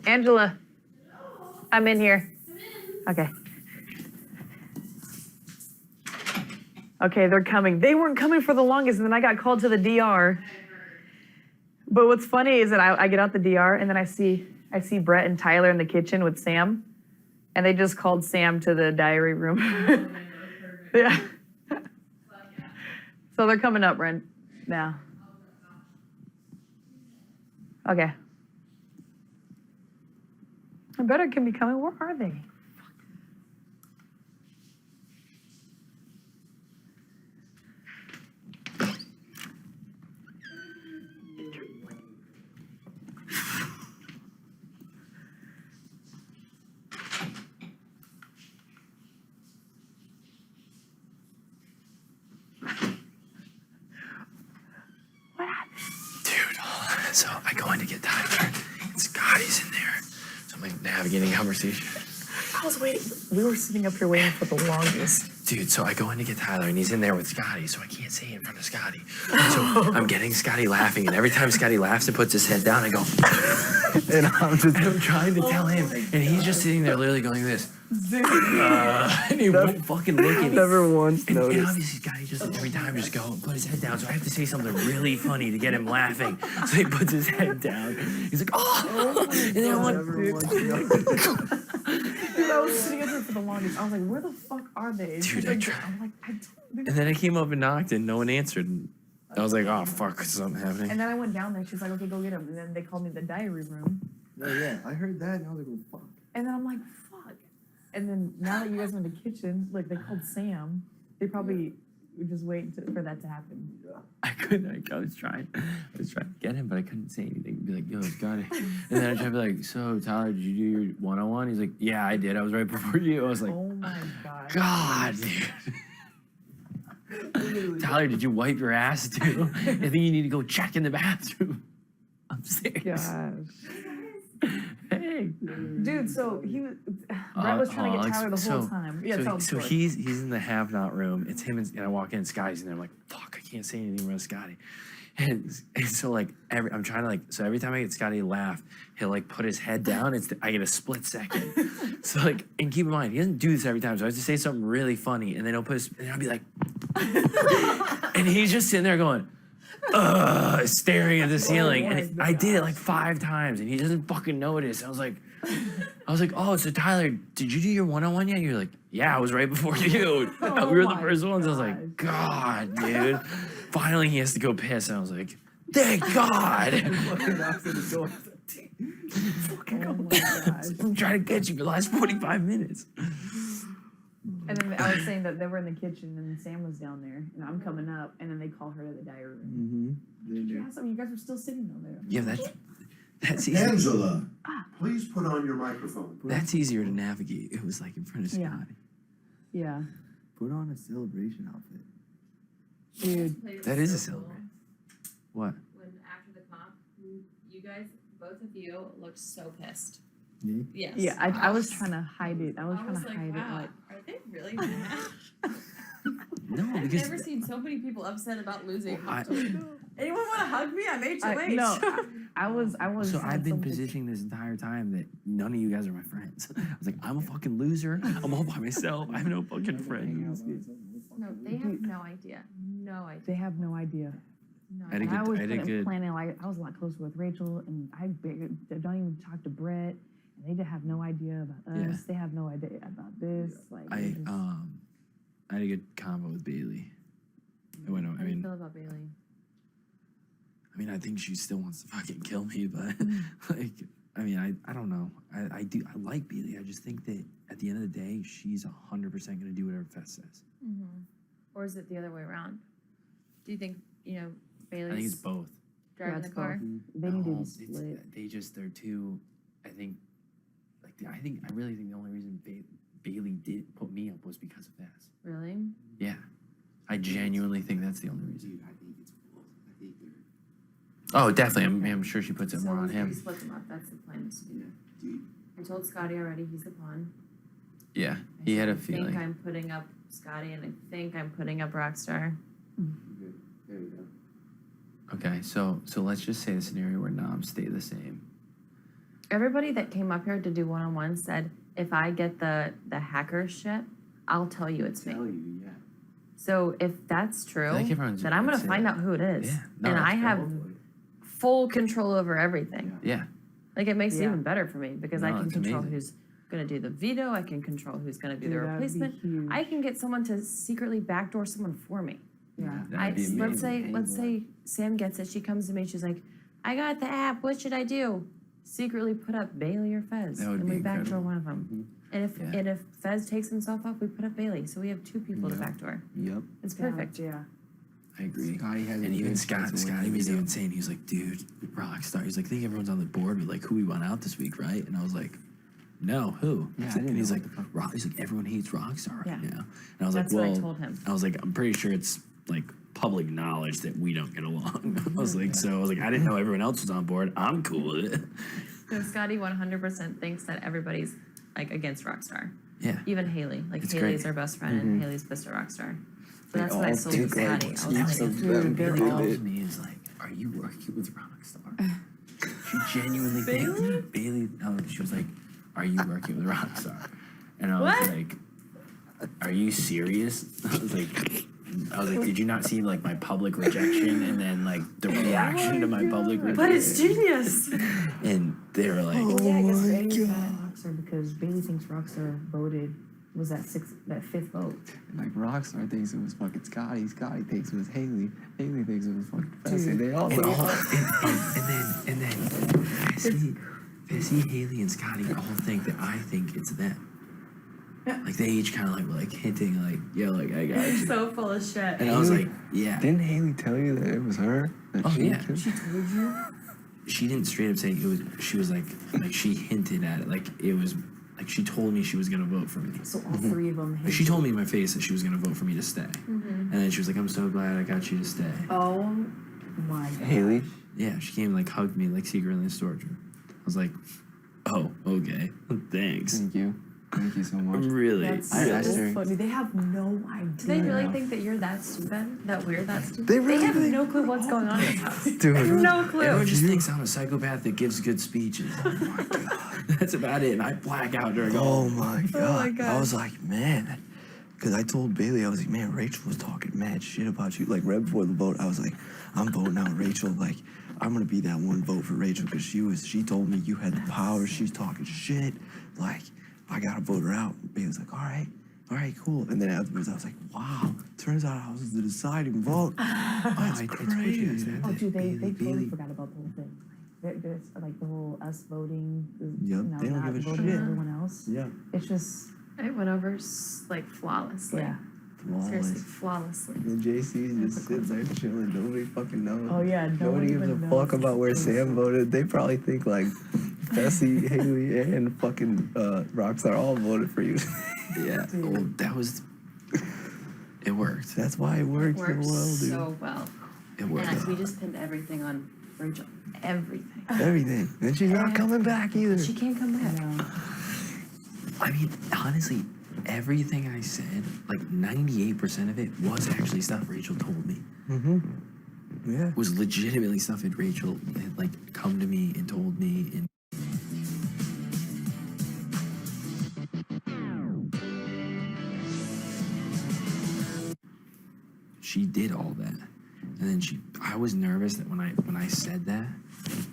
Angela, I'm in here. Okay. Okay, they're coming. They weren't coming for the longest, and then I got called to the DR. But what's funny is that I get out the DR, and then I see Brett and Tyler in the kitchen with Sam, and they just called Sam to the diary room. Yeah. So they're coming up right now. Okay. I better can be coming. Where are they? So I go in to get Tyler, and Scotty's in there. So I'm like navigating conversation. I was waiting. We were sitting up here waiting for the longest. Dude, so I go in to get Tyler, and he's in there with Scotty, so I can't say in front of Scotty. So I'm getting Scotty laughing, and every time Scotty laughs and puts his head down, I go, and I'm trying to tell him, and he's just sitting there literally going this. And he won't fucking look at me. Never once noticed. And obviously Scotty just every time just go put his head down, so I have to say something really funny to get him laughing. So he puts his head down. He's like, oh! And then I'm like, Dude, I was sitting up here for the longest. I was like, where the fuck are they? Dude, I'm like, I don't. and then I came up and knocked, and no one answered. And I was like, oh, fuck, something happening. And then I went down there. She's like, okay, go get him. And then they called me the diary room. Oh, yeah, I heard that, and I was like, well, fuck. And then I'm like, fuck. And then now that you guys are in the kitchen, like they called Sam. They probably were just waiting for that to happen. I couldn't. I was trying to get him, but I couldn't say anything. Be like, yo, got it. And then I tried to be like, so Tyler, did you do your one-on-one? He's like, yeah, I did. I was right before you. I was like, Oh my god. God, dude. Tyler, did you wipe your ass too? I think you need to go check in the bathroom. I'm serious. Gosh. Hey. Dude, so Brett was trying to get Tyler the whole time. Yeah, tell him so story. he's in the have-not room. It's him and I walk in, Scotty's in there. I'm like, fuck, I can't say anything around Scotty. And so like I'm trying to like, so every time I get Scotty to laugh, he'll like put his head down. I get a split second. So like, and keep in mind, he doesn't do this every time. So I have to say something really funny, and then he'll and I'll be like, and he's just sitting there going, staring at the ceiling. And I did it like 5 times, and he doesn't fucking notice. I was like, oh, so Tyler, did you do your one-on-one yet? You're like, yeah, I was right before you. Oh we were the my first ones. I was like, God, dude. Finally, he has to go piss, and I was like, thank God. Fucking knocks at the door. Oh my gosh. I'm trying to get you for the last 45 minutes. And then I was saying that they were in the kitchen and Sam was down there and I'm coming up and then they call her to the diary room. Yeah, so you guys were still sitting down there. Yeah, that's easy. Angela, please put on your microphone. That's easier to navigate. It was like in front of Scotty. Yeah. Put on a celebration outfit. Dude. That is a celebration. What? When after the comp, you guys, both of you, looked so pissed. Me? Yes. Yeah, I was trying to hide it. I was trying to like, hide wow, it like are they really mad? No, I've because never seen so many people upset about losing. Well, Anyone want to hug me? I'm HOH. no, I was so had I've been something- positioning this entire time that none of you guys are my friends. I was like, I'm a fucking loser. I'm all by myself. I have no fucking friends. No, they have no idea. No idea. They have no idea. No I had a And good- I was I had a good- planning like I was a lot closer with Rachel and I don't even talk to Brett. And they just have no idea about us. Yeah. They have no idea about this. Like I had a good combo with Bailey. I went. How do you feel about Bailey? I mean, I think she still wants to fucking kill me, but like, I mean, I don't know. I like Bailey. I just think that at the end of the day, she's 100% gonna do whatever Fest says. Mm-hmm. Or is it the other way around? Do you think Bailey's I think it's both. driving the car? They need to No, be it's- split. they're too. I think, I really think the only reason Bailey did put me up was because of Fest. Really? Yeah, I genuinely think that's the only reason. Dude, I think it's cool. I think they're, Oh, definitely. I'm sure she puts it more on We him. split them up. That's the plan. Is to do that. dude. I told Scotty already. He's the pawn. Yeah, I he had a said, I think feeling. I'm putting up Scotty, and I think I'm putting up Rockstar. There you go. Okay, so let's just say the scenario where noms stay the same. Everybody that came up here to do one-on-one said, if I get the hacker shit, I'll tell you it's me. Tell you, yeah. So if that's true, I think everyone's then I'm gonna say find that. out who it is. Yeah. No, And that's I have Hopefully. full control over everything. Yeah. Like it makes it Yeah. even better for me because I No, can it's control amazing. who's gonna do the veto, I can control who's gonna do the Dude, that'd be replacement. huge. I can get someone to secretly backdoor someone for me. Yeah. That'd be amazing. Let's say Sam gets it, she comes to me, she's like, I got the app, what should I do? Secretly put up Bailey or Fez, That would and be we backdoor incredible. one of them. And if Yeah. and if Fez takes himself off, we put up Bailey, so we have two people to Yeah. backdoor. Yep. It's perfect. Yeah. I agree. Scotty has And a even good Scotty chance of winning was the even veto. saying, he was like, dude, Rockstar. He's like, I think everyone's on the board with like who we want out this week, right? And I was like, no, who? Yeah, I and didn't he's know like, what the fuck. He's like, everyone hates Rockstar right Yeah. now. And I was That's like, what I well, told him. I was like, I'm pretty sure it's like public knowledge that we don't get along. I was like, so I was like, I didn't know everyone else was on board. I'm cool with it. So Scotty 100% thinks that everybody's like against Rockstar. Yeah. Even Haley. Like It's Haley's great. our best friend and Haley's pissed at Rockstar. So They that's what I all sold to think like Scotty. I was heaps like, of dude, them they're do all- it. Me is like, are you working with Rockstar? She genuinely thinks Bailey. No, she was like, are you working with Rockstar? And I was What? like, are you serious? I was like, did you not see like my public rejection and then like the reaction to my public rejection? but it's genius. And they were like, Yeah, I guess my Bailey's God. mad at Rockstar because Bailey thinks Rockstar voted was that fifth vote. Like Rockstar thinks it was fucking Scotty. Scotty thinks it was Haley. Haley thinks it was fucking Fessy. Dude. They all and, know. and then Fessy, Haley, and Scotty all think that I think it's them. Like they each kind of like were like hinting like, yo, like I got you. So full of shit. And I was like, yeah. Didn't Haley tell you that it was her? That Oh, she yeah. killed? She told you? She didn't straight up say it was. She was like she hinted at it. Like it was like she told me she was gonna vote for me. So all three of them. Like, she told me in my face that she was gonna vote for me to stay. And then she was like, I'm so glad I got you to stay. Oh my God. Haley? Yeah, she came and like hugged me like secretly in the storage room. I was like, oh, okay, thanks. Thank you. Thank you so much. Really, That's I asked so her- funny. They have no idea. Do they really Yeah. think that you're that stupid? That we're that stupid? They really have think- no clue what's going on in this house. Dude. No clue. everyone just thinks I'm a psychopath that gives good speeches. Oh my god, that's about it. And I black out during all. Oh my god. God. I was like, man. Because I told Bailey, I was like, man, Rachel was talking mad shit about you. Like, right before the vote, I was like, I'm voting out Rachel. Like, I'm going to be that one vote for Rachel because she told me you had the power. She's talking shit. Like, I got to vote her out. Bailey was like, all right, cool. And then afterwards, I was like, wow, turns out I was the deciding vote. That's I told you crazy. guys that. Oh, dude, they totally Bailey. forgot about the whole thing. There's like the whole us voting, Yep, they don't not give a voting shit. for everyone else. Yeah. It's just, It went over like flawlessly. yeah. Seriously, Flawless. flawlessly. And JC just sits there chilling. Nobody fucking knows. Oh yeah, Nobody gives a even fuck knows. about where Sam voted. They probably think like Fessy, Haley, and fucking Rockstar all voted for you. Yeah, well, that was. It worked. That's why it worked so Works well, dude. so well. It worked. And we just pinned everything on Rachel. Everything. Everything. And she's not coming back either. She can't come back. No. I mean, honestly, everything I said, like 98% of it was actually stuff Rachel told me. Mm-hmm. Yeah. Was legitimately stuff that Rachel had like come to me and told me. And she did all that. And then I was nervous that when I said that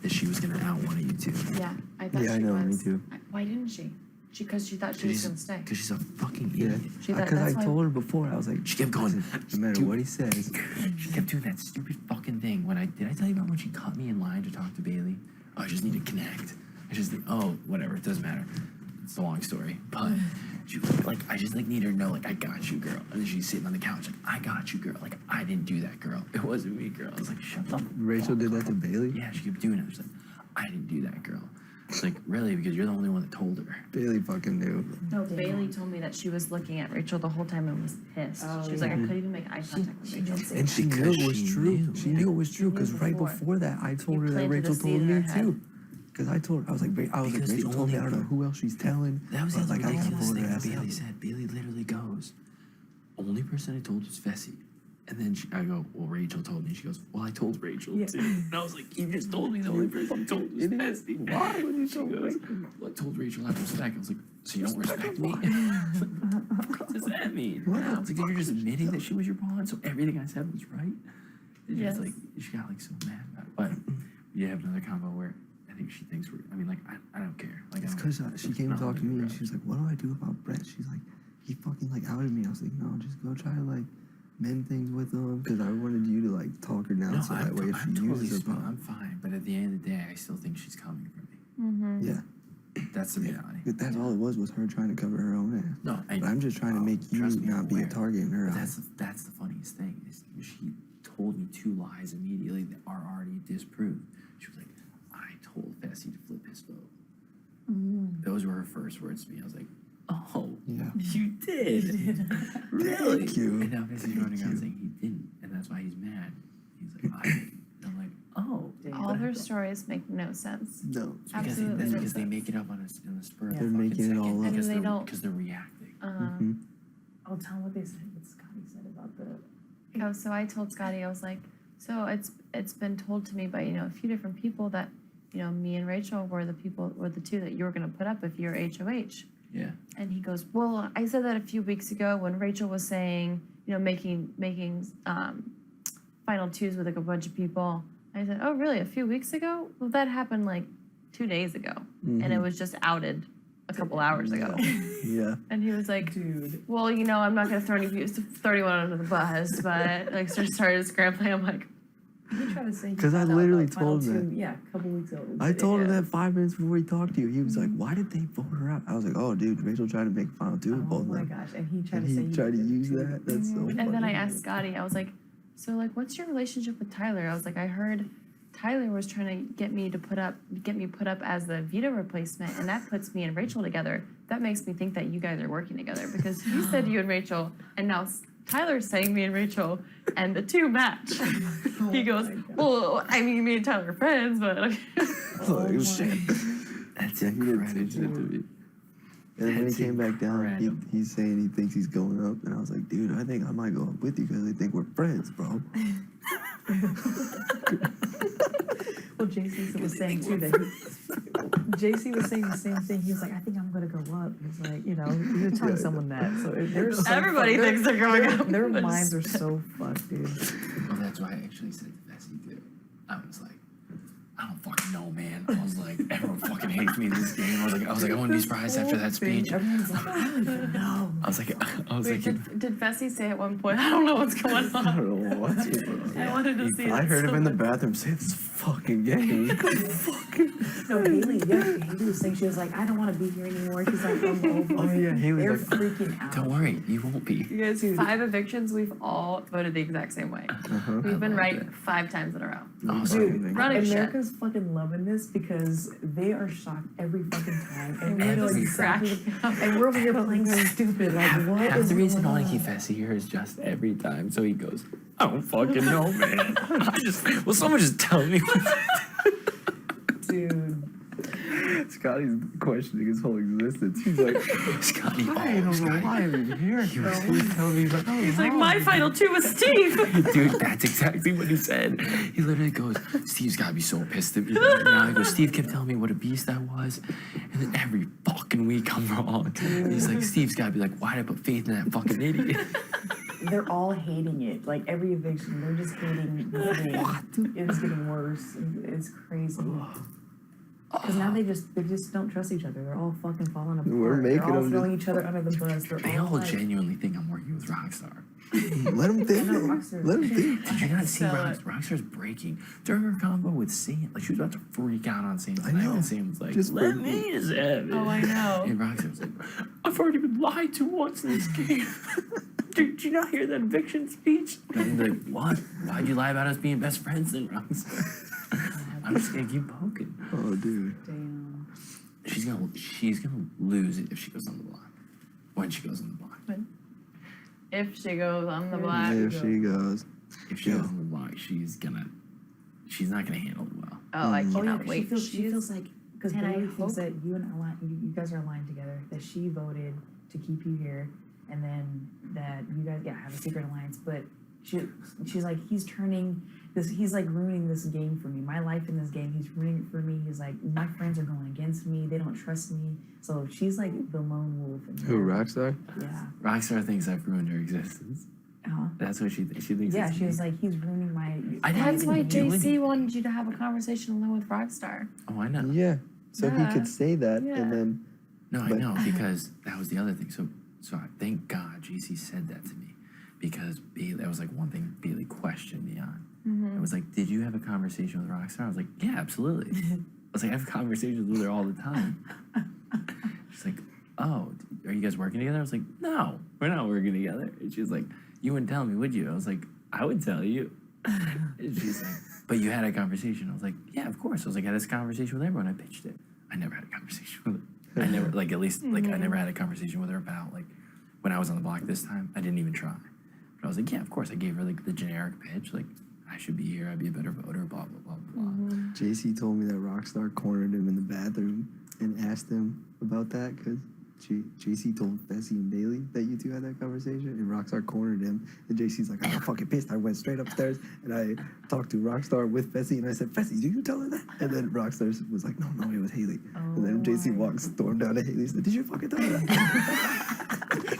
she was gonna out one of you two. Yeah, I thought Yeah, I she know, me was. too. Why didn't she? Because she thought she was gonna stay. Because she's a fucking Yeah. idiot. She thought Because I that's why- told her before, I was like, She kept going, no matter "Dude." what he says. She kept doing that stupid fucking thing. Did I tell you about when she caught me in line to talk to Bailey? Oh, I just need to connect. Whatever, it doesn't matter. It's a long story. But she was like, I just like need her to know, like, I got you, girl. And then she's sitting on the couch, like, I got you, girl. Like, I didn't do that, girl. It wasn't me, girl. I was like, shut the Rachel fuck did that up. to Bailey? Yeah, she kept doing it. She's like, I didn't do that, girl. It's like, really? Because you're the only one that told her. Bailey fucking knew. No, Bailey told me that she was looking at Rachel the whole time and was pissed. Oh, she was like, I yeah. couldn't even make eye contact with Rachel. And she knew Because it was she true. knew. She knew it was true She knew because right before. before that, I told You her that planted Rachel a seed told in me her head. too. Because I told her, I was like, Because the Rachel told me, I only- don't know who else she's telling. That was but the I was like, I gotta ridiculous vote thing her that ass Bailey out. said. Bailey literally goes, only person I told was Fessy. And then I go, well, Rachel told me. She goes, well, I told Rachel Yeah. too. And I was like, you just told me the only person you told was Bessie. Why would you She tell goes, Rachel? well, I told Rachel out of respect. I was like, so you don't respect me? What does that mean? I was like, you're just admitting that she was your pawn, so everything I said was right? And she was Yes. like, she got like so mad about it. But we have another combo where I think she thinks we're, I mean, like, I don't care. Like, It's I don't- because she came not to talk to holding me her and up. she was like, what do I do about Brett? She's like, he fucking like outed me. I was like, no, just go try to like mend things with him because I wanted you to like talk her down No, so that way if she I'm totally uses her smart. power. I'm fine. But at the end of the day, I still think she's coming for me. Mm-hmm. Yeah, That's the reality. but that's all it was her trying to cover her own ass. No, But I'm just trying to make you trust me, I'm not be a aware. target in her But eyes. that's the funniest thing is she told me 2 lies immediately that are already disproved. She was like, I told Bessie to flip his vote. Those were her first words to me. I was like, oh, Yeah. you did. Really? Thank you. And now Bessie's running Thank around you. saying he didn't, and that's why he's mad. He's like, I didn't. And I'm like, oh. All their stories make no sense. No. It's because Absolutely that's no because they sense. make it up on us in the spur of They're the fucking making it second all up. because And they they're, don't- because they're reacting. Mm-hmm. I'll tell them what they said, what Scotty said about the. Oh, so I told Scotty, I was like, so it's been told to me by, a few different people that, me and Rachel were the 2 that you were gonna put up if you're HOH. Yeah. And he goes, well, I said that a few weeks ago when Rachel was saying, making final 2s with like a bunch of people. I said, oh, really? A few weeks ago? Well, that happened like 2 days ago. And it was just outed a couple hours ago. Yeah. And he was like, Dude. well, I'm not going to throw any 31 under the bus, but like started scrambling. I'm like, He tried to say. he 'Cause I found out literally about Final told him Two, yeah, a couple weeks ago. I told her Yeah. that 5 minutes before he talked to you. He was like, why did they vote her out? I was like, oh, dude, Rachel tried to make a final 2 with Oh both of my them. gosh, and he tried And to say. he tried to did it use too. that? That's so funny. and then I asked Scotty, I was like, so like, what's your relationship with Tyler? I was like, I heard Tyler was trying to get me put up as the veto replacement, and that puts me and Rachel together. That makes me think that you guys are working together because you said you and Rachel, and now Tyler's saying me and Rachel, and the 2 match. He goes, well, I mean, me and Tyler are friends, but Oh, shit. That's Yeah, he did incredible. say that to me. And then when he That's came back down, incredible. he's saying he thinks he's going up. And I was like, dude, I think I might go up with you because they think we're friends, bro. Well, JC was saying too that JC was saying the same thing. He was like, I think I'm gonna go up. He's like, he was telling someone that. So they're so everybody fucked. thinks they're going up. Their minds are so fucked, dude. Well, that's why I actually said to Bessie too. I was like, I don't fucking know, man. I was like, everyone fucking hates me in this game. I was like, I wouldn't be surprised after that speech. Everyone's like, I don't even know. I was Wait, like, did Bessie say at one point, I don't know what's going on? I don't know what's going I wanted to see I that heard so him in the bad. bathroom say this fucking game. No, Haley was saying, she was like, I don't want to be here anymore. She's like, I'm over. Oh, yeah, Haley's They're like- freaking out. don't worry, you won't be. You guys, Dude. 5 evictions, we've all voted the exact same way. Uh-huh. We've been love right it. 5 times in a row. Awesome. Dude, Running shit. America's fucking loving this because they are shocked every fucking time. And we know Every exactly. crack. And we're over here playing stupid. Like, what Half is the reason going I on? keep Bessie here is just every time. So he goes, I don't fucking know, man. Will someone just tell me? Dude. Scotty's questioning his whole existence. He's like, Scotty, I don't know Scotty. why I'm even here. He was telling me, he's like, He's like, my final 2 was Steve. Dude, that's exactly what he said. He literally goes, Steve's gotta be so pissed at me right now. He goes, Steve kept telling me what a beast I was. And then every fucking week I'm wrong. And he's like, Steve's gotta be like, why'd I put faith in that fucking idiot? They're all hating it. Like every eviction, they're just hating the thing. It's getting worse. It's crazy. Because now they just don't trust each other. They're all fucking falling apart. We're making They're all them throwing each other under the bus. They all genuinely think I'm working with Rockstar. let him think. I know, Rockstar- Let him think. Did you not see Sell it. Rockstar's breaking? During her combo with Sam, like she was about to freak out on Sam. I know. And Sam was like, Just let break- me just have it. Oh, I know. And Rockstar was like, I've already been lied to once in this game. Did you not hear that eviction speech? And they're like, what? Why'd you lie about us being best friends then, Rockstar? I'm just gonna keep poking. Oh, dude. Damn. She's gonna lose it if she goes on the block. When she goes on the block. If she goes on the Yeah. block. There she goes. If she goes on the block, she's not gonna handle it well. Oh, I Oh yeah, cannot but wait. she feels like because and I Bailey thinks hope- that you guys are aligned together. That she voted to keep you here, and then that you guys have a secret alliance. But she's like, he's turning this, he's like ruining this game for me. My life in this game, he's ruining it for me. He's like, my friends are going against me. They don't trust me. So she's like the lone wolf. In Who, Rockstar? Yeah. Rockstar thinks I've ruined her existence. That's what she thinks. She thinks. Yeah, it's she me. was like, he's ruining my. That's why doing JC wanted you to have a conversation alone with Rockstar. Oh, I know. Yeah. So he Yeah. could say that, Yeah. and then No, I But- know because that was the other thing. So I thank God JC said that to me because Bailey, that was like one thing Bailey questioned me on. Mm-hmm. It was like, did you have a conversation with Rockstar? I was like, yeah, absolutely. I was like, I have conversations with her all the time. She's like, oh, are you guys working together? I was like, no, we're not working together. And she was like, you wouldn't tell me, would you? I was like, I would tell you. And she's like, but you had a conversation. I was like, yeah, of course. I was like, I had this conversation with everyone. I pitched it. I never had a conversation with her. I never, like, at least, like, I never had a conversation with her about, like, when I was on the block this time, I didn't even try. But I was like, yeah, of course. I gave her, like, the generic pitch, like, I should be here. I'd be a better voter, blah, blah, blah, blah. JC told me that Rockstar cornered him in the bathroom and asked him about that because JC told Fessy and Bailey that you two had that conversation, and Rockstar cornered him. And JC's like, I got fucking pissed. I went straight upstairs and I talked to Rockstar with Fessy, and I said, Fessy, do you tell her that? And then Rockstar was like, no, it was Haley. And then JC stormed down to Haley and said, did you fucking tell her that?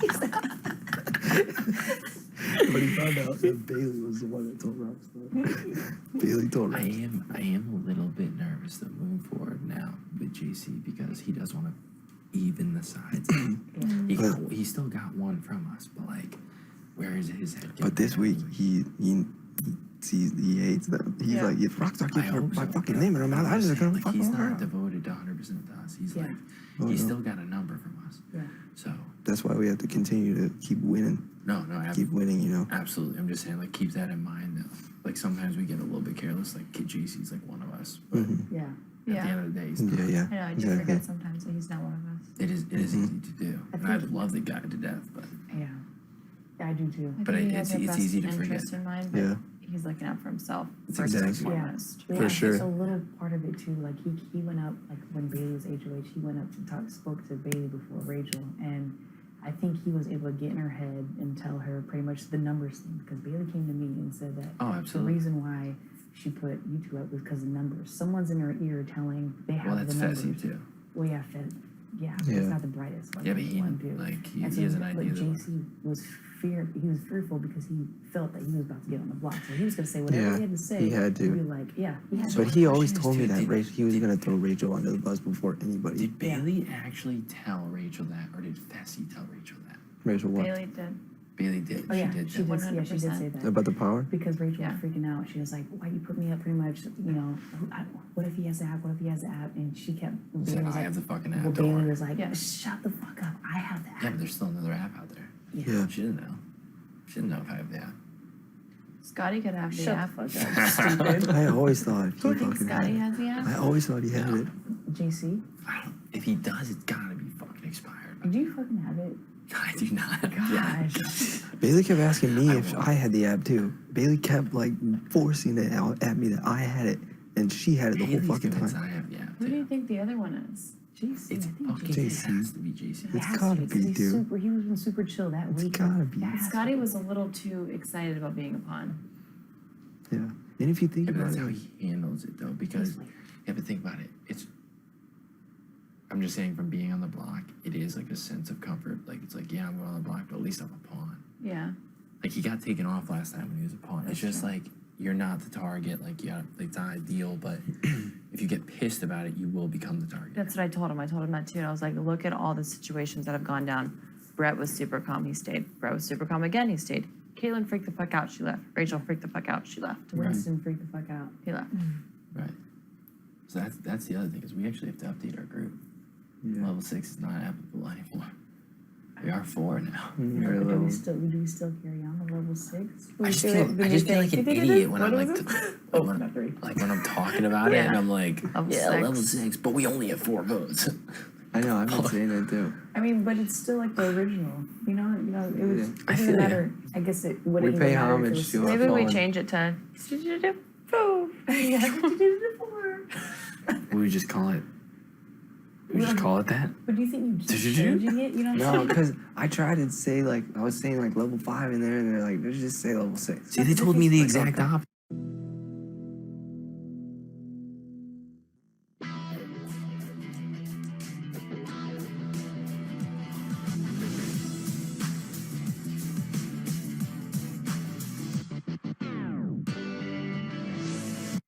But he found out that Bailey was the one that told Rockstar. Bailey told I Rockstar. am a little bit nervous though moving forward now with JC because he does want to even the sides. He still got one from us, but like, where is his head? But this week he sees he hates them. He's Yeah. like, if Rockstar I keeps her hope my so. fucking name in her mouth, I'm just gonna like, fuck he's her not up. devoted to 100% to us. He's Yeah. like, Oh, he's no. still got a number from us. Yeah. So That's why we have to continue to keep winning. no, Keep winning, you know. absolutely. I'm just saying, like, keep that in mind though. Like sometimes we get a little bit careless. Like JC's like one of us, but Mhm. Yeah. at the Yeah. end of the day, he's not. Yeah, yeah. I know, I do exactly. forget sometimes that he's not one of us. It is easy to do, and I think- love the guy to death, but Yeah. I do too. I But think he it's- has our it's best easy to interest forget. in mind, but Yeah. he's looking out for himself It's first and exactly- Yeah. foremost. Yeah, For sure. It's a little part of it too. Like he went up, like when Bailey was HOH, he went up and spoke to Bailey before Rachel, and I think he was able to get in her head and tell her pretty much the numbers thing because Bailey came to me and said that oh, the absolutely. reason why she put you two up was because of numbers. Someone's in her ear telling they have Well, that's the numbers. Fessy too. Well, yeah, Yeah. it's not the brightest. Like, Yeah, but he one dude. like he And has an but idea. That, JC was fearful because he felt that he was about to get on the block. So he was gonna say whatever Yeah, he had to say. he had to. He'd be like, yeah, he had to. But he always question is, told me too, that did- Rachel, he was gonna throw Rachel under the bus before anybody. did Bailey actually tell Rachel that, or did Fessy tell Rachel that? Rachel what? Bailey did. Bailey did. Oh yeah, she did. she tell did. Yeah, she did say 100%. that. About the power? Because Rachel Yeah. was freaking out. She was like, "Why you put me up?" Pretty much, you know. What if he has the app? What if he has the app? And she kept. She said, Bailey was I like, have the fucking well, app. Don't Bailey worry. was like, Yeah. "Shut the fuck up! I have the Yeah, app." but there's still another app out there. Yeah. She didn't know. She didn't know if I have the app. Scotty could have the Shut app. the fuck up, stupid. I always thought he Do you think fucking Scotty had has the it. app? I always thought he had it. JC, I don't. If he does, it's gotta be fucking expired. do you fucking have it? I do not. have the app. Gosh. Bailey kept asking me I if will. I had the app too. Bailey kept like forcing it out at me that I had it, and she had it the whole Haley's fucking convinced time. I have the app Who do you too. think the other one is? JC, It's I think fucking. JC. It has to be JC. It It's has gotta to be, 'cause he's dude. Super, he was been super chill that It's week. gotta be. It has to Scotty be. was a little too excited about being a pawn. Yeah. And if you think Yeah, but about that's how it, he handles it though, because yeah, but think about it. It's. I'm just saying, from being on the block, it is like a sense of comfort. Like it's like, yeah, I'm going on the block, but at least I'm a pawn. Yeah. Like he got taken off last time when he was a pawn. It's just like you're not the target. Like yeah, like, it's not ideal, but if you get pissed about it, you will become the target. That's what I told him. I told him that too. And I was like, look at all the situations that have gone down. Brett was super calm, he stayed. Brett was super calm again, he stayed. Caitlin freaked the fuck out, she left. Rachel freaked the fuck out, she left. Winston freaked the fuck out. He left. Right. So that's the other thing is we actually have to update our group. yeah. Level 6 is not applicable anymore. We are 4 now. You're a Do little- we still carry on the level 6? I just feel like an idiot when I'm like, Oh, when, not 3. like when I'm talking about it and Yeah. I'm like, Level yeah, 6. level 6, but we only have 4 votes. I know, I've been saying that too. I mean, but it's still like the original. You know, it was. Yeah. It I doesn't feel ya. matter. I guess it wouldn't We even pay matter if it homage was to Maybe we fallen. change it to Yeah. We would just call it We just call it that. But do you think you keep Did you? changing it? You know what I'm No, saying? because I tried to say like I was saying like level 5 in there, and they're like, let's just say level 6. See, they told me the Like, exact okay. opposite.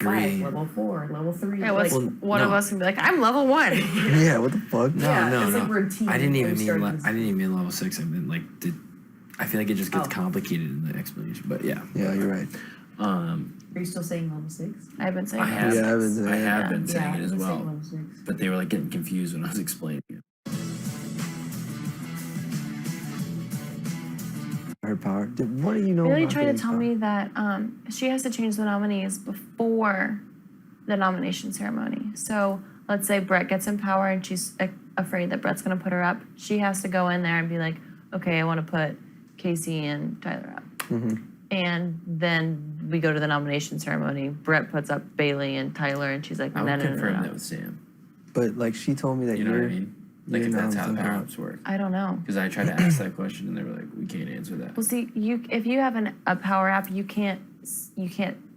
Five, level 4, level 3. Yeah, what's Well, one of no. us can be like, I'm level 1. Yeah, what the fuck? No, Yeah, no, it's no. like we're a team I didn't when even we mean. started I this. didn't even mean level 6. I meant like. I feel like it just gets Oh. complicated in the explanation. But yeah. Yeah, you're right. Are you still saying level 6? I've been saying I have. Yeah, I've been saying I it. have been Yeah, saying I've it as been saying well. level 6. But they were like getting confused when I was explaining it. Her power. Dude, what do you know? Bailey about tried to Bailey's tell power? me that she has to change the nominees before the nomination ceremony. So let's say Brett gets in power and she's afraid that Brett's going to put her up. She has to go in there and be like, okay, I want to put Casey and Tyler up. Mhm. And then we go to the nomination ceremony. Brett puts up Bailey and Tyler, and she's like, I no, would no, no, confirm no. that with Sam. But like she told me that You know what I you're. mean? Like you're if that's not how the somehow- power ups work. I don't know. Because I tried to ask that question and they were like, we can't answer that. Well, see, if you have a power app, you can't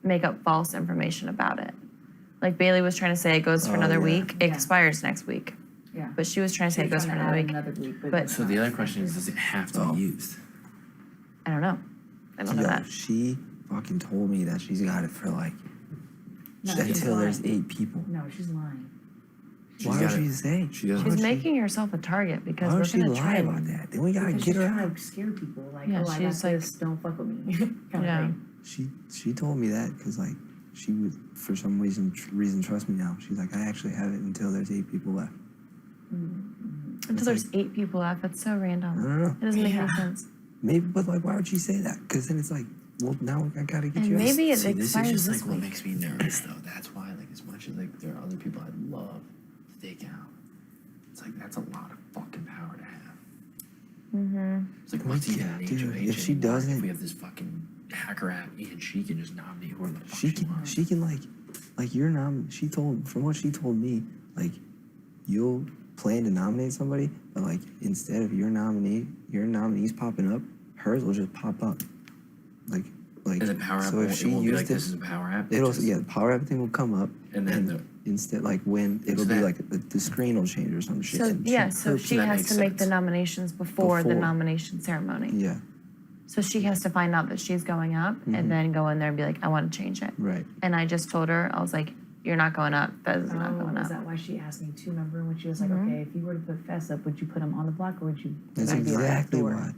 make up false information about it. Like Bailey was trying to say, it goes for Oh, another yeah. week. It Yeah. expires next week. Yeah. But she was trying to say it goes for another week. But- So the other question is, does it have to Oh. be used? I don't know. I don't know Yo, that. she fucking told me that she's got it for like No, she's until there's lying. 8 people. No, she's lying. She's Why would got she it. say? She doesn't. Why She's would she- making herself a target because Why we're would she gonna lie try about that? Then we gotta Because get she's her trying out. to scare people. Like, Yeah, oh, I got she's like- this, don't fuck with me. kind Yeah. of thing. She told me that because like she would for some reason trust me now. She's like, I actually have it until there's 8 people left. Until there's 8 people left. That's so I random. don't know. It doesn't make any Yeah. sense. Maybe, but like, why would she say that? Because then it's like, well, now I gotta get And you out. maybe it See, this is expires just this like what week. makes me nervous, though. That's why, like, as much as like there are other people I'd love to take out, it's like that's a lot of fucking power to have. Mm-hmm. It's like Well, what's even yeah, an dude, HOH if she anymore? doesn't- if we have this fucking hacker app and she can just nominate whoever the fuck She she can, wants. she can like your she told, from what she told me, like, you'll plan to nominate somebody, but like, instead of your nominees popping up, hers will just pop up. Like, As a power app, so if it she won't be used like it, this is a power app. it'll, which is- yeah, the power app thing will come up, And then and instead, like, when, it'll be that- like, the screen will change or some shit. So and yeah, she- so her- she that has makes to make the sense. nominations before the Before. nomination ceremony. Yeah, So she has to find out that she's going up and then go in there and be like, I want to change it. right. And I just told her, I was like, you're not going up. That is not going Oh, is up. that why she asked me too? Remember when she was like, Mhm. okay, if you were to put Fess up, would you put him on the block or would you? That's would it be right exactly after? why.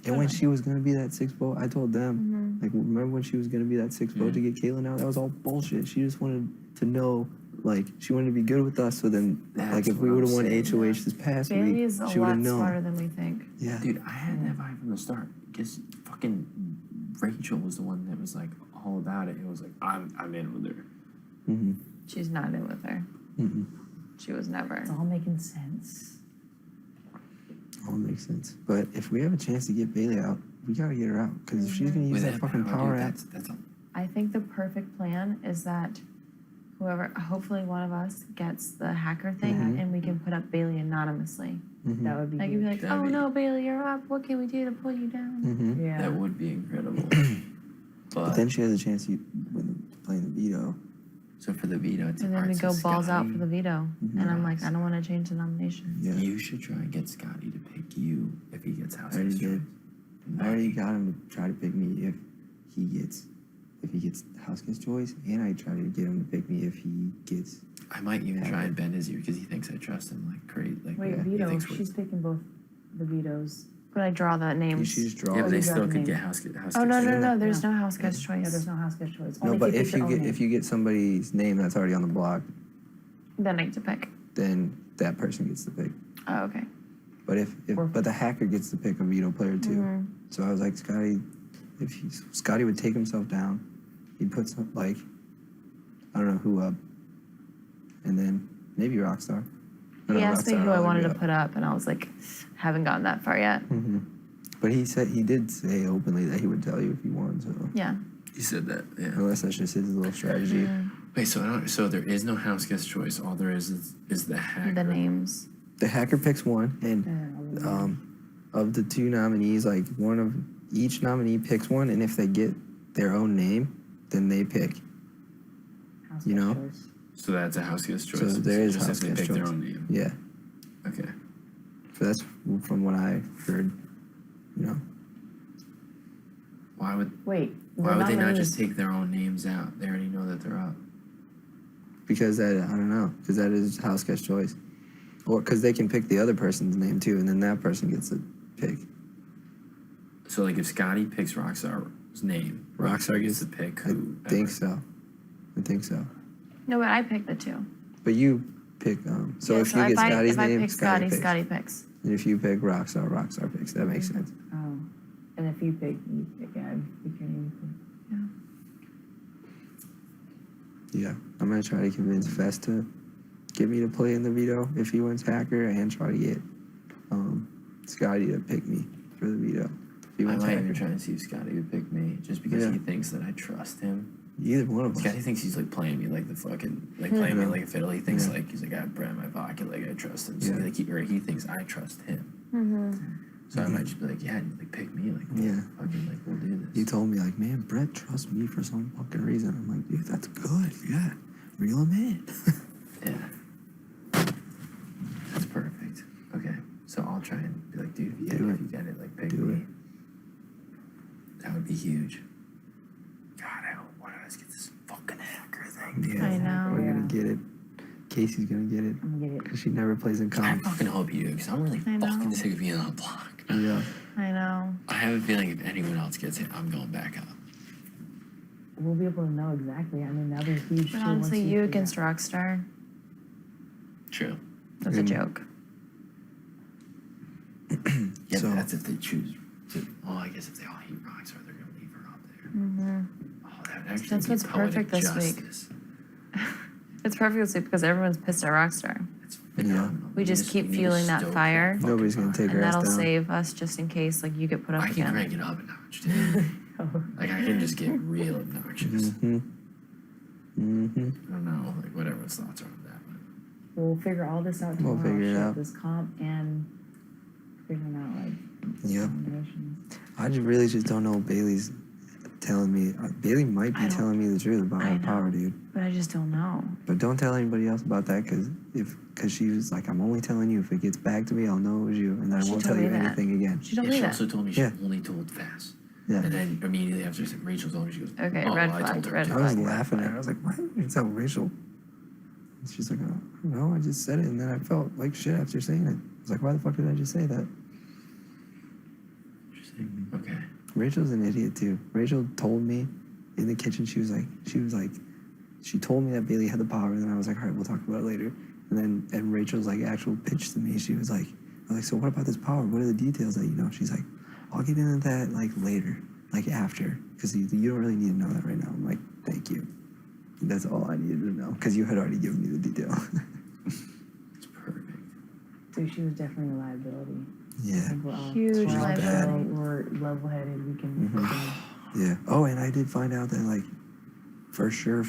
And when she was gonna be that 6th vote, I told them, like, remember when she was gonna be that 6th vote to get Caitlyn out? That was all bullshit. She just wanted to know, like, she wanted to be good with us. So then, That's like, if we what would have I'm won saying. HOH this past Bailey week, is a she would have lot known. smarter than we think. Yeah, Dude, I had that vibe from the start. Because fucking Rachel was the one that was like all about it. It was like, I'm in with her. Mm-hmm. She's not in with her. Mm-hmm. She was never. It's all making sense. All makes sense. But if we have a chance to get Bailey out, we gotta get her out. Because if she's gonna use With that fucking power dude, app, that's a I think the perfect plan is that whoever, hopefully one of us gets the hacker thing Mhm. and we can put up Bailey anonymously. mm-hmm. That would be Like, you'd be good. like, That'd oh be- no, Bailey, you're up. What can we do to pull you down? Mm-hmm. Yeah. that would be incredible. But then she has a chance to playing the veto. so for the veto, it's And then we alright, go so balls out Scotty, for the veto. Mhm. And I'm like, I don't want to change the nomination. Yeah, You should try and get Scotty to pick you if he gets house I already history. did. I already got him to try to pick me if he gets house guest choice, and I try to get him to pick me if he gets. I might even try and bend his ear because he thinks I trust him like crazy. Like Wait, he veto. thinks we're- She's picking both the vetoes. But I draw the You names. should just draw. Yeah, but they you still got the could name. get house Oh, guest no, no, choice. no. There's Yeah. no house guest Yeah, choice. there's no house guest choice. No, Only but pick if your you own get name. if you get somebody's name that's already on the block, Then I get to pick. then that person gets to pick. Oh, okay. But if Or- but the hacker gets to pick a veto player too. Mhm. So I was like, Scotty, Scotty would take himself down, he'd put some like I don't know who up, and then maybe Rockstar. He asked me who I wanted to put up, and I was like, haven't gotten that far yet. Hmm. But he did say openly that he would tell you if he wanted to. Yeah. He said that. Yeah. Unless that's just his little strategy. Mhm. Wait, so I don't. So there is no house guest choice. All there is the hacker. The names. the hacker picks one, and of the two nominees, like one of each nominee picks one, and if they get their own name, then they pick. You know? So that's a house guest choice. So there is just house if they guest pick their choice. own name. Yeah. Okay. So that's from what I heard. You know. Why would Wait. Why would they not just take their own names out? They already know that they're up. Because that, I don't know, because that is house guest choice. Or because they can pick the other person's name too, and then that person gets a pick. So like if Scotty picks Rockstar's name, Rockstar gets to pick who? I think so. I think so. No, but I picked the two. But you pick, so Yeah, if you get Scotty's if I name, pick Scotty picks. Scotty picks. And if you pick Rockstar, Rockstar picks. That makes sense. Oh. And if you pick, yeah, pick your name. Yeah. I'm going to try to convince Fest to get me to play in the veto if he wins hacker, and try to get Scotty to pick me for the veto. If he I wins might hacker. even try and see if Scotty would pick me, just because Yeah. he thinks that I trust him. Either one of us. Scotty thinks he's like playing me like the fucking playing me Yeah. like a fiddle. He thinks Yeah. like he's like I have bread in my pocket, like I trust him. So Yeah. like he thinks I trust him. So I might just be like, yeah, like pick me, like Yeah. fucking like we'll do this. He told me, like, man, Brett trusts me for some fucking reason. I'm like, dude, that's good. Yeah. Reel him in. Yeah. That's perfect. Okay. So I'll try and be like, dude, if Do if it. you get it, like pick Do me. it. That would be huge. God, I hope one of us gets this fucking hacker thing, dude. Yeah. I know. We're going to get it. Casey's going to get it. I'm gonna get it. Because she never plays in I comp. fucking hope you do, because I'm really I know. fucking sick of being on the block. Yeah. I know. I have a feeling if anyone else gets it, I'm going back up. We'll be able to know exactly. I mean, that'll be huge. But too, honestly, once you figure against out. Rockstar, True. that's a And- joke. Yeah, So- but that's if they choose to. Oh, I guess if they all hate Rockstar, they're gonna leave her up there. Oh, that actually That's would be what's poetic perfect this week. justice. It's perfect this week because everyone's pissed at Rockstar. It's phenomenal. We just keep need to fueling that stoke fire. fucking Nobody's gonna fire. take And her ass that'll down. save us just in case like you get put up I can again. crank it up a notch, dude. Like I can just get real obnoxious. Mm-hmm. Mm-hmm. I don't know, like what everyone's thoughts are on that. But We'll figure all this out We'll tomorrow. figure it shit, out. This comp and figuring out like Yep. combinations. I just really just don't know what Bailey's telling me. Bailey might be I don't- telling me the truth about I her know. power, dude. But I just don't know. But don't tell anybody else about that, because she was like, I'm only telling you if it gets back to me, I'll know it was you, and then I She won't told tell you me that. anything again. She told yeah, me she that. also told me she Yeah. only told Fast. Yeah. And then immediately after Rachel told me, she goes, Okay, oh, red I flag, told her red too. I was flag. laughing at her. I was like, why didn't you tell Rachel? And she's like, oh, no, I just said it, and then I felt like shit after saying it. I was like, why the fuck did I just say that? Interesting. Okay. Rachel's an idiot too. Rachel told me in the kitchen, she told me that Bailey had the power, and then I was like, all right, we'll talk about it later. And Rachel's like actual pitch to me, she was like, I was like, so what about this power? What are the details that you know? She's like, I'll get into that like later, like after, because you don't really need to know that right now. I'm like, thank you. That's all I needed to know, because you had already given me the detail. It's perfect. So she was definitely a liability. I Yeah, think we're all Huge we're all liability. We're level-headed. We can. Mhm. yeah. Oh, and I did find out that like, for sure,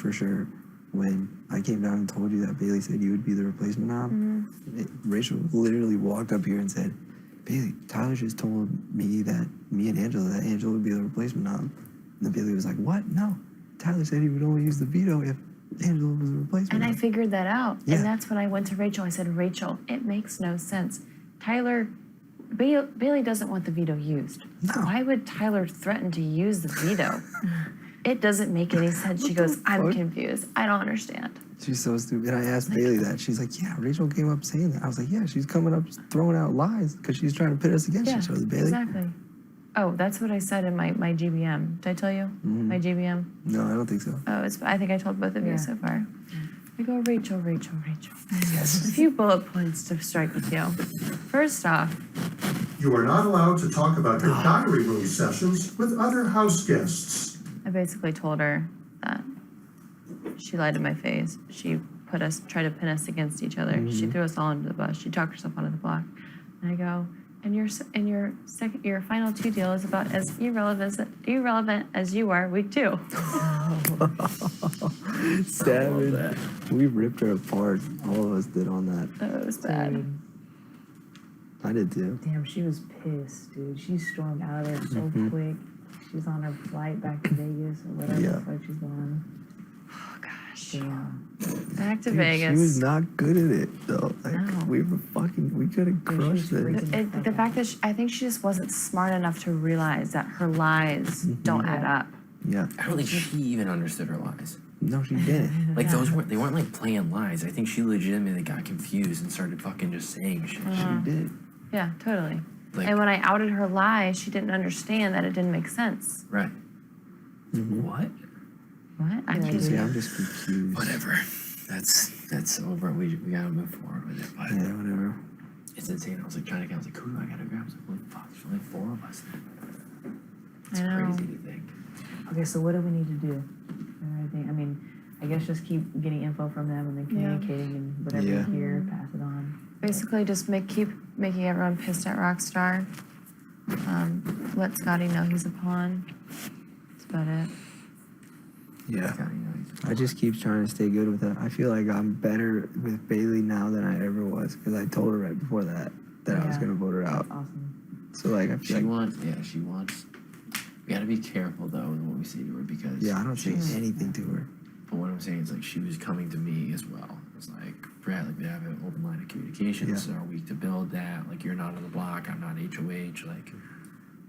when I came down and told you that Bailey said you would be the replacement mom, Rachel literally walked up here and said, Bailey, Tyler just told me that me and Angela would be the replacement mom. And then Bailey was like, what? No. Tyler said he would only use the veto if Angela was the replacement And I mom. figured that out. Yeah. And that's when I went to Rachel. I said, Rachel, it makes no sense. Bailey doesn't want the veto used. No. Why would Tyler threaten to use the veto? It doesn't make any sense. She goes, I'm fuck? confused. I don't understand. She's so stupid. And I asked Bailey that. She's like, yeah, Rachel came up saying that. I was like, yeah, she's coming up throwing out lies because she's trying to pit us against Yeah, each other, Bailey. exactly. Oh, that's what I said in my GBM. Did I tell you? My GBM? No, I don't think so. Oh, I think I told both of Yeah. you so far. I go, Rachel. A few bullet points to strike with you. First off, You are not allowed to talk about your diary room sessions with other house guests. I basically told her that she lied to my face. She tried to pin us against each other. She threw us all under the bus. She talked herself onto the block. And I go, and your final two deal is about as irrelevant as you are week 2. Savage. We ripped her apart. All of us did on that. That was bad. I did too. Damn, she was pissed, dude. She stormed out of there so quick. She's on her flight back to Vegas or whatever Yeah. the fuck she's going. Oh gosh. Damn. Back to Dude, Vegas. She was not good at it though. Like No. we could have crushed was it. freaking- The fact that I think she just wasn't smart enough to realize that her lies don't add up. Yeah. I don't think she even understood her lies. No, she didn't. Like they weren't like planned lies. I think she legitimately got confused and started fucking just saying shit. She did. Yeah, totally. Like, And when I outed her lie, she didn't understand that it didn't make sense. right. Mhm. What? What? I Yeah, just, Yeah, I'm just confused. Whatever. That's over. We gotta move forward with it. But Yeah, whatever. it's insane. I was like trying to count. I was like, who do I gotta grab? I was like, holy fuck, there's only 4 of us. It's I know. crazy to think. Okay, so what do we need to do? I mean, I guess just keep getting info from them and then Yeah. communicating and whatever Yeah. you hear, pass it on. basically just keep making everyone pissed at Rockstar. Let Scotty know he's a pawn. That's about it. Yeah. Kinda, you know, he's- I just keep trying to stay good with that. I feel like I'm better with Bailey now than I ever was because I told her right before that I was Yeah. gonna vote her out. Awesome. So like I feel She like wants. We gotta be careful though with what we say to her because yeah, I don't say she's- anything to her. But what I'm saying is like she was coming to me as well. It's like Brad, like we have an open line of communication. This is our week to build that. Like you're not on the block, I'm not HOH. Like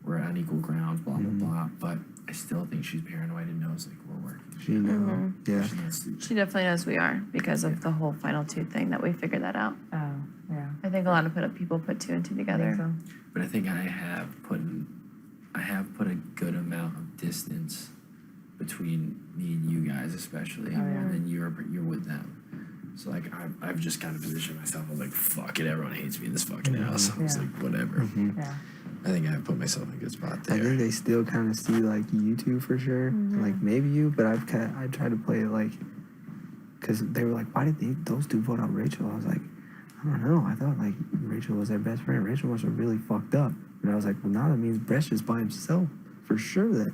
we're on equal grounds. Blah blah blah. But I still think she's paranoid and knows like we're working. She know. Yeah. She's not stupid. She definitely knows we are because of the whole final 2 thing that we figured that out. Oh, yeah. I think a lot of people put 2 and 2 I together. think so. But I think I have put a good amount of distance between me and you guys, especially, Oh, yeah. and then you're with them. So like I've just kind of positioned myself. I was like, fuck it, everyone hates me in this fucking house. I was Yeah. like, whatever. Yeah. I think I've put myself in a good spot I there. think they still kind of see like you two for sure, like maybe you, but I tried to play it like, cause they were like, why did those 2 vote out Rachel? I was like, I don't know. I thought like Rachel was their best friend. Rachel must have really fucked up. And I was like, well, now that means Brett's just by himself for sure. Then,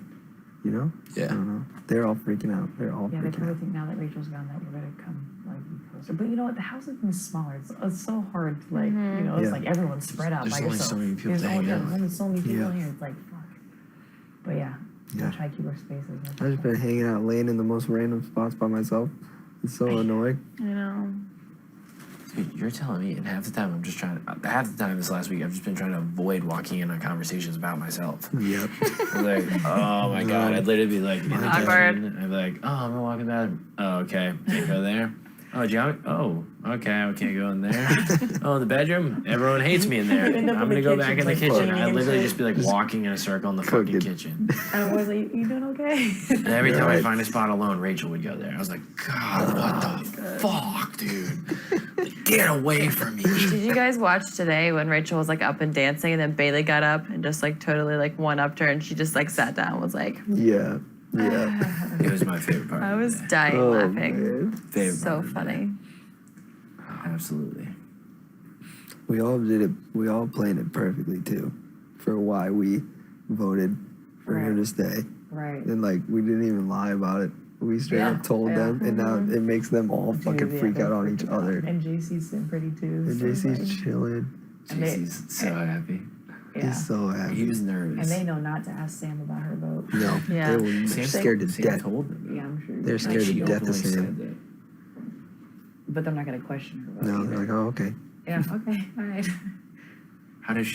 you know? Yeah. I don't know. They're all freaking out. They're all Yeah, they freaking probably out. think now that Rachel's gone that we're gonna come like be closer. But you know what? The house has been smaller. It's so hard to like, you know, it's Yeah. like everyone's spread out There's by only yourself. so many people There's to only, hang out there's with. only so many people Yeah. in here. It's like, fuck. But yeah, Yeah. we'll try to keep our spaces. I've just been hanging out, laying in the most random spots by myself. It's so annoying. I know. Dude, you're telling me, and half the time I'm just trying to. Half the time this last week, I've just been trying to avoid walking in on conversations about myself. Yep. I'm like, oh my god, I'd literally be like, in the Awkward. kitchen, I'd be like, oh, I'm gonna walk in the bathroom. Oh, okay, can't go there. Oh, John. Oh, okay, I can't go in there. Oh, the bedroom. Everyone hates me in there. You end up I'm in the gonna go back in the kitchen, kitchen. like, I'd literally cleaning just be like walking in a circle in the Cooking. fucking kitchen. And I was like, you doing okay? And every time Right. I find a spot alone, Rachel would go there. I was like, God, what the fuck, dude? Get away from me. Did you guys watch today when Rachel was like up and dancing and then Bailey got up and just like totally like one-upped her and she just like sat down and was like, Yeah. Yeah. It was my favorite part. I of the was day. dying Oh, laughing. man. Favorite So part of the day. funny. Absolutely. We all did it. We all planned it perfectly too, for why we voted for him to stay. Right. And like we didn't even lie about it. We straight Yeah. up told Yeah. them, and now it makes them all fucking Dude, yeah, freak they're out on each freaking other. out. And JC's been pretty too. And so it's JC's like, chilling. And they- JC's so happy. yeah. He's so happy. He was nervous. And they know not to ask Sam about her vote. No, Yeah. they're Sam scared to Sam death. told them. Yeah, I'm sure. They're Like, scared she to death of openly Sam. said that. But they're not gonna question her vote. No, either. they're like, oh, okay. Yeah. Okay. All right. How is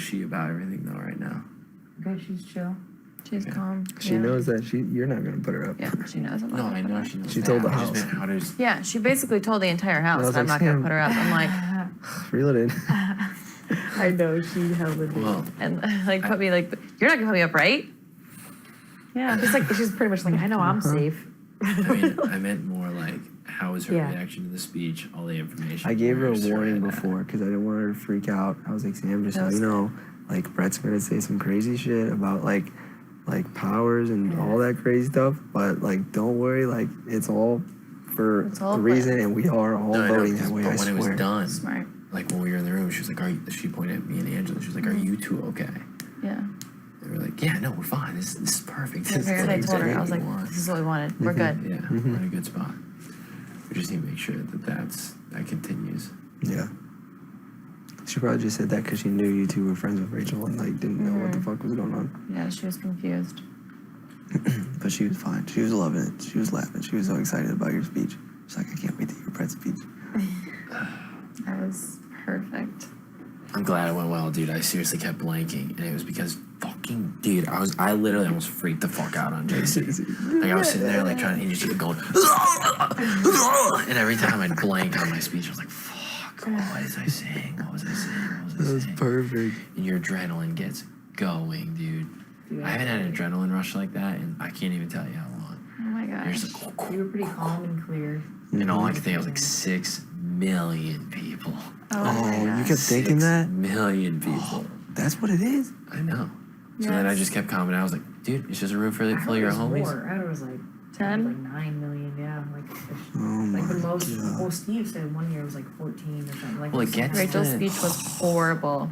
she about everything though right now? Good. She's chill. She's calm. She Yeah. knows that you're not gonna put her up. Yeah, she knows. I'm not No, gonna I put know her up. she knows. She that. told the I just house. meant, how does Yeah, she basically told the entire house I was that I'm like, not gonna Sam. put her up. I'm like, Reel it in. I know she held it. well and like put me like, you're not gonna put me up, right? Yeah. It's like she's pretty much like, I know I'm safe. I meant more like how was her Yeah. reaction to the speech, all the information. I gave her a where's warning head at? before because I didn't want her to freak out. I was like, Sam, just so That was you know, like Brett's gonna say some crazy shit about like powers and all that crazy stuff. But like, don't worry, like it's all for It's all a planned. reason, and we are all No, I know, voting 'cause- that way. but I when it was swear. done, Smart. like when we were in the room, she was like, she pointed at me and Angela. She was like, "Are you two okay?" Yeah. And we're like, "Yeah, no, we're fine. This is perfect. This is Here's what I like told her. I exactly was what like, we want." this is what we wanted. We're good. Yeah, we're in a good spot. We just need to make sure that that continues. Yeah. She probably just said that because she knew you two were friends with Rachel and like didn't know what the fuck was going on. Yeah, she was confused. But she was fine. She was loving it. She was laughing. She was so excited about your speech. She's like, I can't wait to hear Brett's speech. That was perfect. I'm glad it went well, dude. I seriously kept blanking, and it was because fucking dude, I literally almost freaked the fuck out on JC. Like I was sitting there like trying to, and just keep going, and every time I'd blank on my speech, I was like, fuck, what was I saying? What was I saying? What was I That was saying? perfect. And your adrenaline gets going, dude. I haven't had an adrenaline rush like that, and I can't even tell you how long. Oh my You're gosh. just like, You were pretty calm and clear. and all I could think of was like 6 million people. Oh, Oh, my you gosh. kept thinking that? 6 million people. That's what it is? I know. So then I Yes. just kept calming down. I was like, dude, it's just a room full I of heard it your was homies. more. I heard it was like 10? like 9 million. Yeah, like Oh my like the most. God. Well, Steve said one year it was like 14 or something. Like Well, it gets Rachel's to- speech was horrible.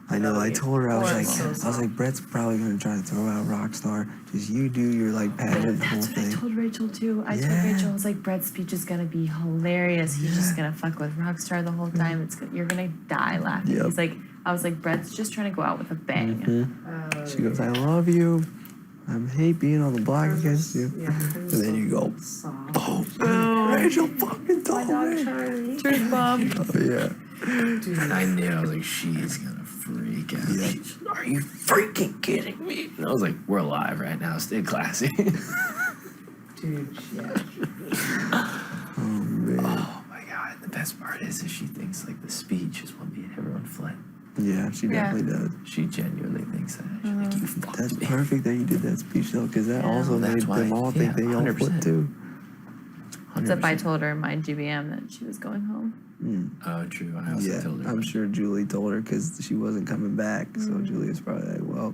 I know. I told her, I was Horrible. like, Brett's probably gonna try to throw out Rockstar. Just you do your like pageant whole That's what I thing. told Rachel too. I Yeah. told Rachel, I was like, Brett's speech is gonna be hilarious. He's just gonna fuck with Rockstar the whole time. You're gonna die laughing. Yep. He's like, I was like, Brett's just trying to go out with a bang. She goes, I love you. I hate being on the block against you. Yeah, And then you go, soft. oh, Rachel fucking told me. Charlie. Truth bomb. Oh yeah. And I knew, I was like, she's gonna freak out. Yeah. She's, are you freaking kidding me? And I was like, we're alive right now. Stay classy. Dude, yeah. Oh man. Oh my God. The best part is she thinks like the speech is what made everyone flip. Yeah, she Yeah. definitely does. She genuinely thinks that. She's like, you fucked That's me. perfect that you did that speech though, because that Yeah. also That's made why- them all think yeah, they all 100%. flipped too. Except I 100%. told her in my GBM that she was going home. Oh, true. I also Yeah, told her. I'm about sure Julie told her because she wasn't coming back. So Julie was probably like, well,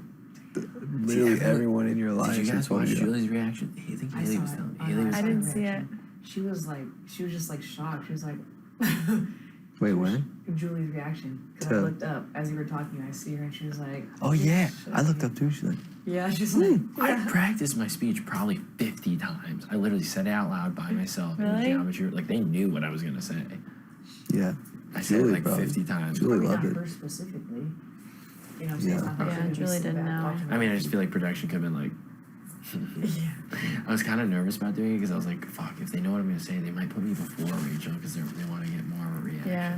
literally everyone- everyone in your life. Did you should guys told watch you that. Julie's reaction? I think I Haley saw was it. telling me. I Haley was I telling didn't see it. She was just like shocked. She was like, Wait, when? Julie's reaction. Because I To- looked up as you were talking. I see her and she was like, Oh yeah, I looked up too. She's like, yeah, she's like, I practiced my speech probably 50 times. I literally said it out loud by myself in Really? geometry. Like they knew what I was gonna say. yeah. I said it Julie like probably- 50 times. Julie probably loved not it. her specifically. You know what I'm saying? Yeah. It's not her Yeah, gonna be Julie so didn't bad know. talking I mean, I just feel like production could have been like. Yeah. I was kind of nervous about doing it because I was like, fuck, if they know what I'm gonna say, they might put me before Rachel because they want to get more of a reaction. Yeah.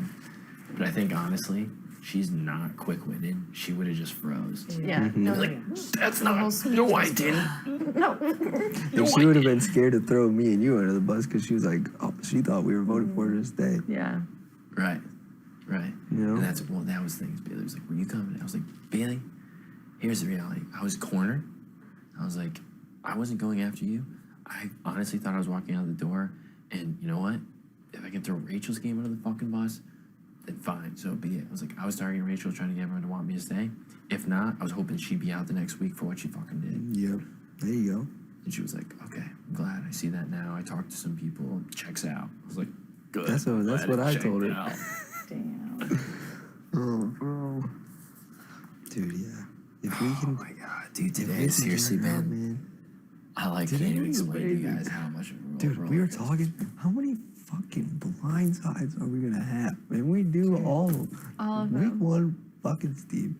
But I think honestly, she's not quick-witted. She would have just froze. Yeah. No, Like, that's The whole not. speech No, was- I didn't. no. And she would have been scared to throw me and you under the bus because she was like, oh, she thought we were voting for her to stay. Yeah. Right. Right. You know? And that's well, that was things. Bailey was like, "Were you coming?" I was like, "Bailey, here's the reality. I was cornered. I was like, I wasn't going after you. I honestly thought I was walking out the door. And you know what? If I can throw Rachel's game under the fucking bus, then fine. So be it. I was like, I was targeting Rachel, trying to get everyone to want me to stay. If not, I was hoping she'd be out the next week for what she fucking did. Yep. There you go. And she was like, okay, I'm glad I see that now. I talked to some people. Checks out. I was like, good. That's what- I'm that's glad what it I checked told her. out. Damn. Oh, bro. Dude, yeah. If we can. Oh my god, dude! if Today we has can seriously figure it out, been. man. I like Today can't even was explain to you amazing. guys how much of a Dude, roller we were coaster. talking. How many fucking blindsides are we gonna have? And we do all of them. All of Week them. 1, fucking Steve.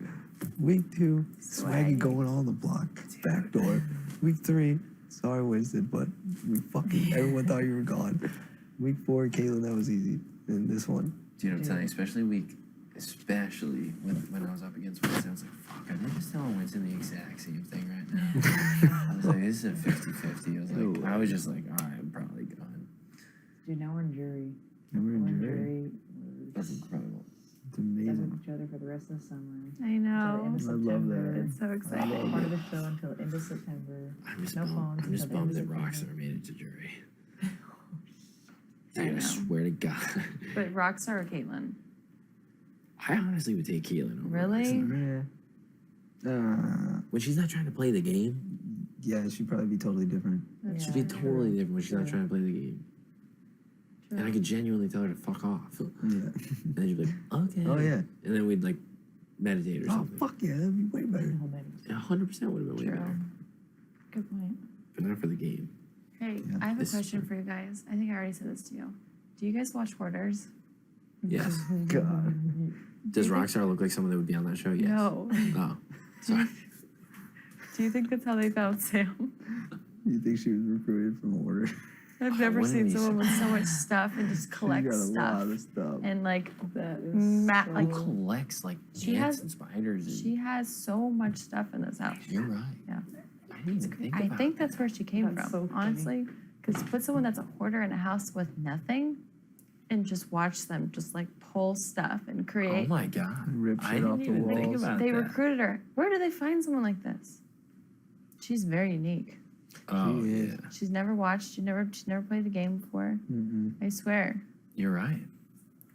Week 2, Swaggy Swaggy. going on the block. Back door. Week 3, sorry wasted, but we fucking everyone thought you were gone. Week 4, Caitlin, that was easy. And this one. Dude, I'm telling you, especially when I was up against Winston, I was like, fuck, I think just telling Winston the exact same thing right now. I was like, this is a 50-50. I was just like, all right, I'm probably gone. Dude, now we're in jury. And we're We're in in jury. jury. That's incredible. It's We're with amazing. each other for the rest of the summer. I know. Until the end of I love September. that. It's so Like, exciting. part of the show until end of September. I'm just No bummed, phones I'm just until the bummed end that of Rockstar September. made it to jury. I Dude, I know. swear to God. But Rockstar or Caitlyn? I honestly would take Keelan over Really? Rockstar. Yeah. When she's not trying to play the game, Yeah, she'd probably be totally different. That's she'd be true. totally different when she's not True. trying to play the game. And I could genuinely tell her to fuck off. Yeah. And then she'd be like, okay. Oh, yeah. And then we'd like meditate or Oh, something. fuck yeah, that'd be way better. 100% would have been way True. better. Good point. But not for the game. Hey, Yeah, I have a this is question for you guys. I think I already said this to you. Do you guys watch Hoarders? Yes. God. Does Rockstar look like someone that would be on that show? Yes. No. Oh, sorry. Do you think that's how they found Sam? You think she was recruited from Order? I've never wouldn't seen be someone with so much stuff and just She collect got a stuff. lot of stuff. And like That is Matt, like Who collects like She ants has- and spiders? And, she has so much stuff in this house. you're right. Yeah. I didn't even think I about think that. that's where she came That's from, so funny. honestly. Because put someone that's a hoarder in a house with nothing, and just watch them just like pull stuff and Oh create. my god. Rip I shit didn't off the even think walls. about They that. recruited her. Where do they find someone like this? She's very unique. Oh She yeah. is. She's never watched. She's never played the game before. Mm-mm. I swear. You're right.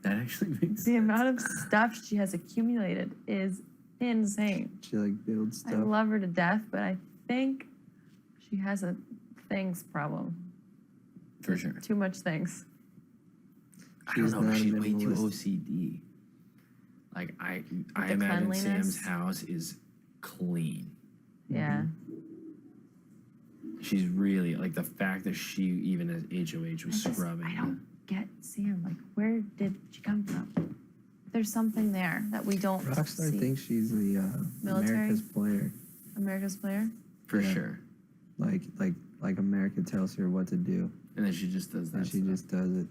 That actually makes The sense. amount of stuff she has accumulated is insane. She like builds I stuff. love her to death, but I think she has a things problem. For sure. Too much things. I don't She's know, but not a she's way too minimalist. OCD. Like I the imagine cleanliness. Sam's house is clean. Yeah. She's really like the fact that she even as HOH was I scrubbing. don't get Sam. Like, where did she come from? There's something there that we don't Rockstar see. thinks she's the Military? America's player. America's player. For Yeah. sure. Like America tells her what to do, And then she just does that. and she stuff. just does it.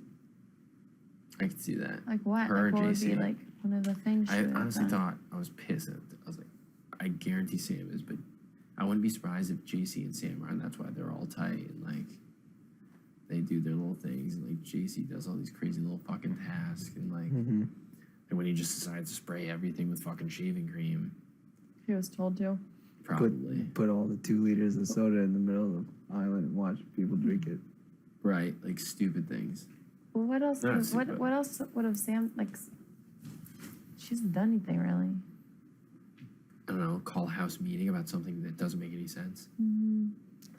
I could see that. Like what? Her Like what would JC. be like one of the things she I would have honestly done? thought I was pissed. I was like, I guarantee Sam is, but I wouldn't be surprised if JC and Sam are, and that's why they're all tight and like they do their little things, and like JC does all these crazy little fucking tasks, and like Mm-hmm. and when he just decides to spray everything with fucking shaving cream, He was told to. probably Put all the 2 liters of soda in the middle of the island and watch people drink it. right, like stupid things. Well, what else? Not What super. what else would have Sam like? She hasn't done anything really. I don't know, call a house meeting about something that doesn't make any sense.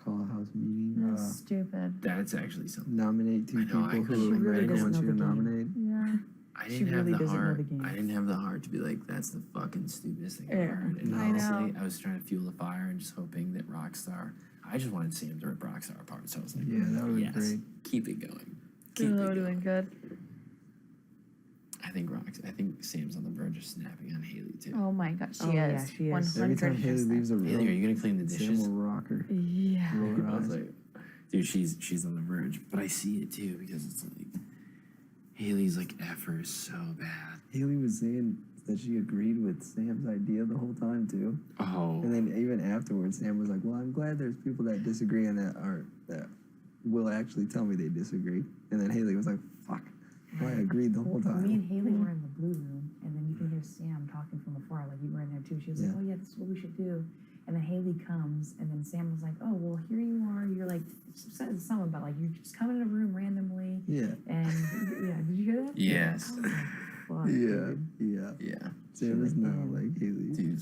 Call a house meeting. That's stupid. That's actually something. Nominate 2 I know, I people couldn't who even Reddit doesn't wants know you to the game. nominate. Yeah. I She didn't have really the doesn't know heart. the game. I didn't have the heart to be like, that's the fucking stupidest thing I've Yeah. ever heard. And No. I know. honestly, I was trying to fuel the fire and just hoping that Rockstar. I just wanted Sam to rip Rockstar apart, so I was like, Yeah, that would be yes, great. keep it going. Keep Oh, it doing going. good. I think Sam's on the verge of snapping on Haley too. Oh my god, she Oh, yeah, is. she is. Every time Haley 100%. leaves a Haley, are room, you gonna clean the Sam dishes? will rock her. Yeah. Roll her I was eyes. like, dude, she's on the verge, but I see it too because it's like Haley's like effort is so bad. Haley was saying that she agreed with Sam's idea the whole time too. Oh, And then even afterwards, Sam was like, "Well, I'm glad there's people that disagree and that will actually tell me they disagree." And then Haley was like, "Fuck, well, I agreed the whole Me and time." Haley were in the blue room, and then you can hear Sam talking from afar, like you were in there too. She was like, Yeah. "Oh yeah, this is what we should do." And then Haley comes, and then Sam was like, "Oh well, here you are. You're like said something about like you just come in a room randomly, Yeah, and yeah, did you hear that?" yes, I was like, "Fuck, yeah, dude." yeah. yeah, Sam is not went in. like Haley. dude,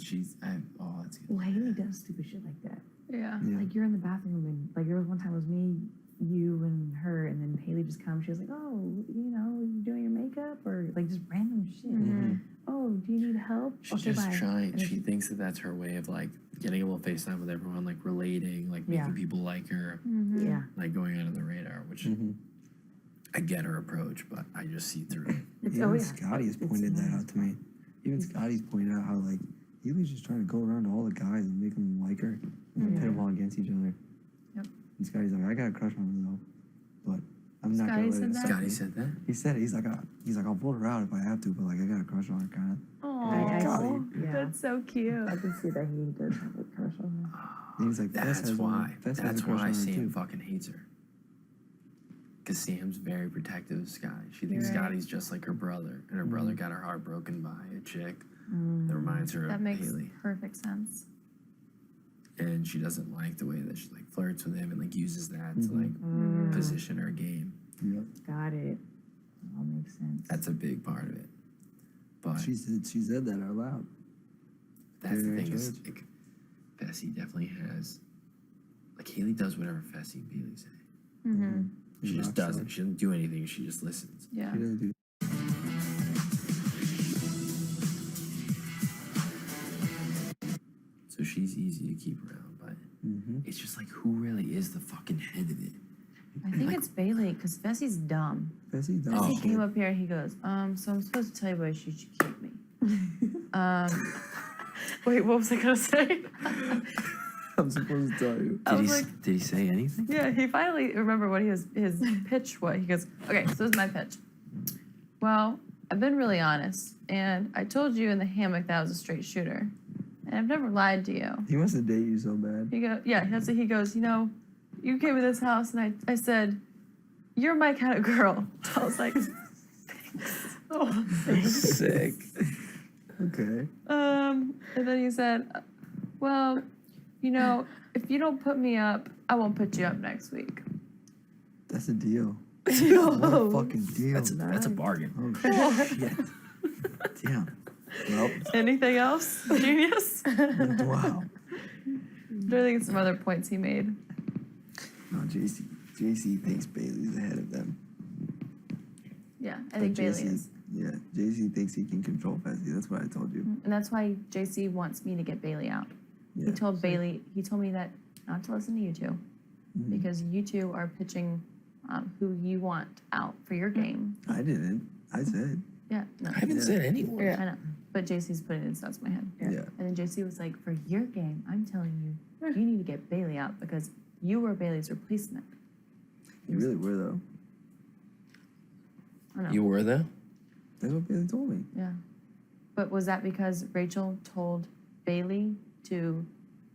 oh, that's good. Well, Haley does stupid shit like that. Yeah. Yeah. Like you're in the bathroom, and like there was one time it was me, you, and her, and then Haley just comes. She was like, "Oh, you know, you doing your makeup or like just random shit." Mhm. Oh, do you need help? She's Okay, just bye. trying. And then She thinks that that's her way of like getting a little FaceTime with everyone, like relating, like making Yeah. people like her, Mm-hmm. Yeah. like going under the radar. Which Mm-hmm. I get her approach, but I just see through it. It's, Even oh yeah. Scotty has It's pointed that nice. out to me. Even Scotty's pointed out how like Haley's just trying to go around to all the guys and make them like her and pit them all against each other. Yep. And Scotty's like, "I got a crush on her though, but I'm not Scotty gonna let said it that? stop Scotty me." said that. He said it. He's like, "I'll vote her out if I have to, but like I got a crush on her kind of." I Oh, see. Yeah. that's so cute. I can see that he does have a crush on her. And he's like, "Fess That's has one- why. Fess has a That's crush why on her, Sam too." fucking hates her. Because Sam's very protective of Scotty. She thinks You're right. Scotty's just like her brother, and her brother got her heart broken by a chick Mm. that reminds her That of makes Haley. perfect sense. And she doesn't like the way that she like flirts with him and like uses that to Mhm. like Mm. position her game. Yep. Got it. All makes sense. That's a big part of it. But She said that out loud. that's the very thing is, judged. like, Fessy definitely has, like, Haley does whatever Fessy and Bailey say. Mm-hmm. She Rock just doesn't. solid. She doesn't do anything. She just listens. Yeah. She doesn't do. So she's easy to keep around, but Mm-hmm. it's just like, who really is the fucking head of it? I think it's Bailey because Fessie's dumb. Fessy does. Oh. He came up here and he goes, so I'm supposed to tell you why you should keep me. Wait, what was I gonna say? I'm supposed to tell you. I was like, Did he say anything? yeah, he finally remembered what his pitch was. He goes, okay, so this is my pitch. Well, I've been really honest, and I told you in the hammock that I was a straight shooter, and I've never lied to you. He wants to date you so bad. He goes, you know, you came to this house, and I said, you're my kind of girl. I was like, thanks. Oh, Sick. Okay. and then he said, well, you know, if you don't put me up, I won't put you up next week. That's a deal. What a fucking deal. That's a bargain. Oh, shit. Damn. Well, Anything else, genius? wow. There are some other points he made. No, JC thinks Bailey's ahead of them. Yeah, I think Bailey JC, is. Yeah, JC thinks he can control Fezzi. That's what I told you. And that's why JC wants me to get Bailey out. Yeah. He told me that not to listen to you two, because you two are pitching who you want out for your game. I didn't. I said. Yeah, no. I haven't said any word. I know. But JC's putting it in stuff in my head. Yeah. And then JC was like, for your game, I'm telling you, you need to get Bailey out because you were Bailey's replacement. You really were, though. I know. You were though? That's what Bailey told me. Yeah. But was that because Rachel told Bailey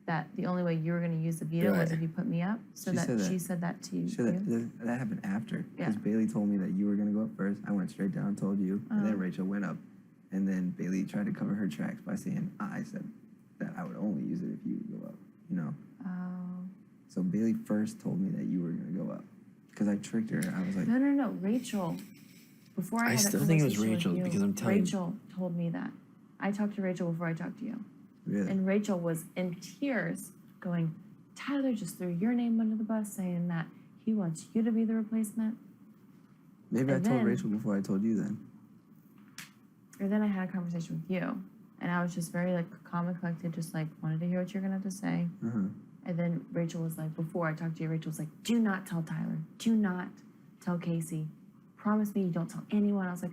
that the only way you were going to use the veto was Right. if you put me up? So She that said that. she said that to you? Sure, that happened after. Because Yeah. Bailey told me that you were going to go up first. I went straight down and told you. And then Oh. Rachel went up. And then Bailey tried to cover her tracks by saying, I said that I would only use it if you would go up. You know? Oh. So Bailey first told me that you were going to go up. Because I tricked her. I was like, No. Rachel. Before I I had still that think it was conversation with Rachel, you, because I'm telling you- Rachel told me that. I talked to Rachel before I talked to you. really? And Rachel was in tears going, Tyler just threw your name under the bus saying that he wants you to be the replacement. Maybe I and told then- Rachel before I told you then. Or then I had a conversation with you. And I was just very like calm and collected, just like wanted to hear what you're gonna have to say. Uh-huh. And then Rachel was like, before I talked to you, Rachel was like, do not tell Tyler. Do not tell Casey. Promise me you don't tell anyone. I was like,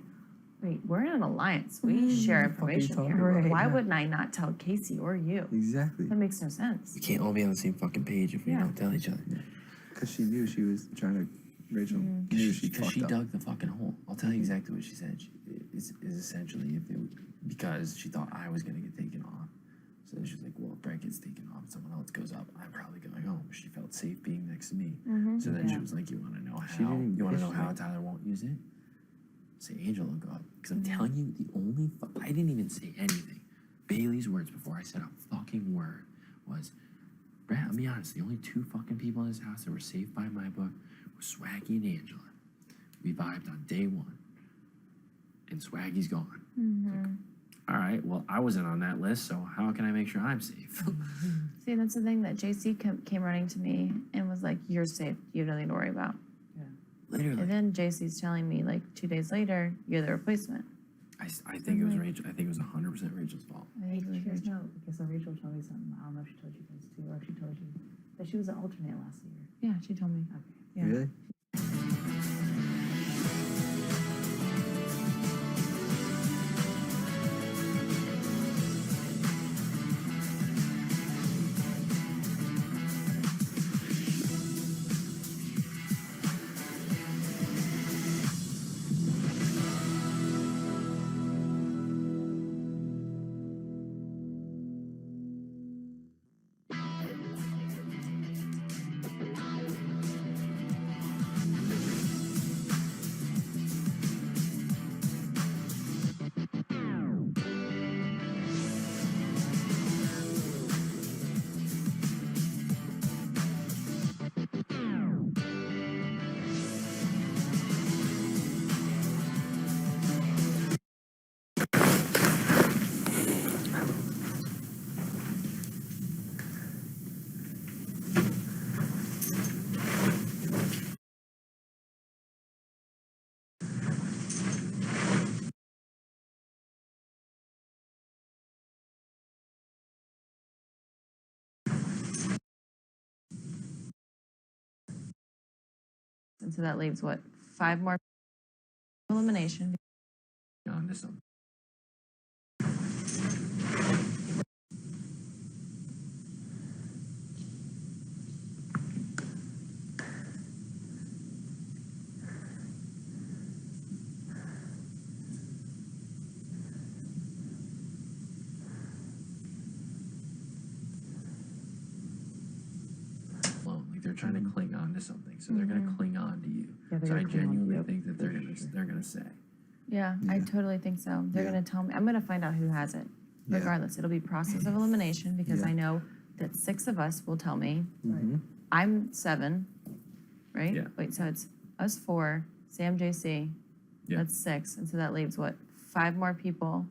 wait, we're in an alliance. We share What the fuck are you information talking here. about? Why Yeah. wouldn't I not tell Casey or you? Exactly. That makes no sense. We can't all be on the same fucking page if we Yeah. don't tell each other. Because she knew she was trying to, Rachel knew she Because fucked she up. dug the fucking hole. I'll tell you exactly what she said. Is essentially because she thought I was gonna get taken off. So then she's like, well, if Brett gets taken off and someone else goes up, I'm probably going home. She felt safe being next to me. So then she was like, you want to know She how? didn't- You want to know she- how Tyler won't use it? Say Angel will go up. Because I'm telling you, I didn't even say anything. Bailey's words before I said a fucking word was, Brett, I'll be honest, the only two fucking people in this house that were safe by my book were Swaggy and Angela. We vibed on day one. And Swaggy's gone. All right, well, I wasn't on that list, so how can I make sure I'm safe? See, that's the thing that JC came running to me and was like, you're safe. You have nothing to worry about. Literally. And then JC's telling me like 2 days later, you're the replacement. I think it was Rachel. I think it was 100% Rachel's fault. I think it was You guys Rachel. know, okay, so Rachel told me something. I don't know if she told you guys too, or if she told you that she was an alternate last year. Yeah, she told me. Okay. Yeah. Really? And so that leaves what, 5 more elimination. On this one. trying to cling on to something, so they're gonna cling on to you. Yeah, they're So I gonna cling on to genuinely you. think that they're gonna say. Yeah, I Yeah. totally think so. They're Yeah. gonna tell me. I'm gonna find out who has it. Yeah. Regardless, it'll be process of elimination because Yeah. I know that 6 of us will tell me. Mhm. I'm 7, right? Yeah. Wait, so it's us 4, Sam, JC. Yeah. That's 6, and so that leaves what 5 more people.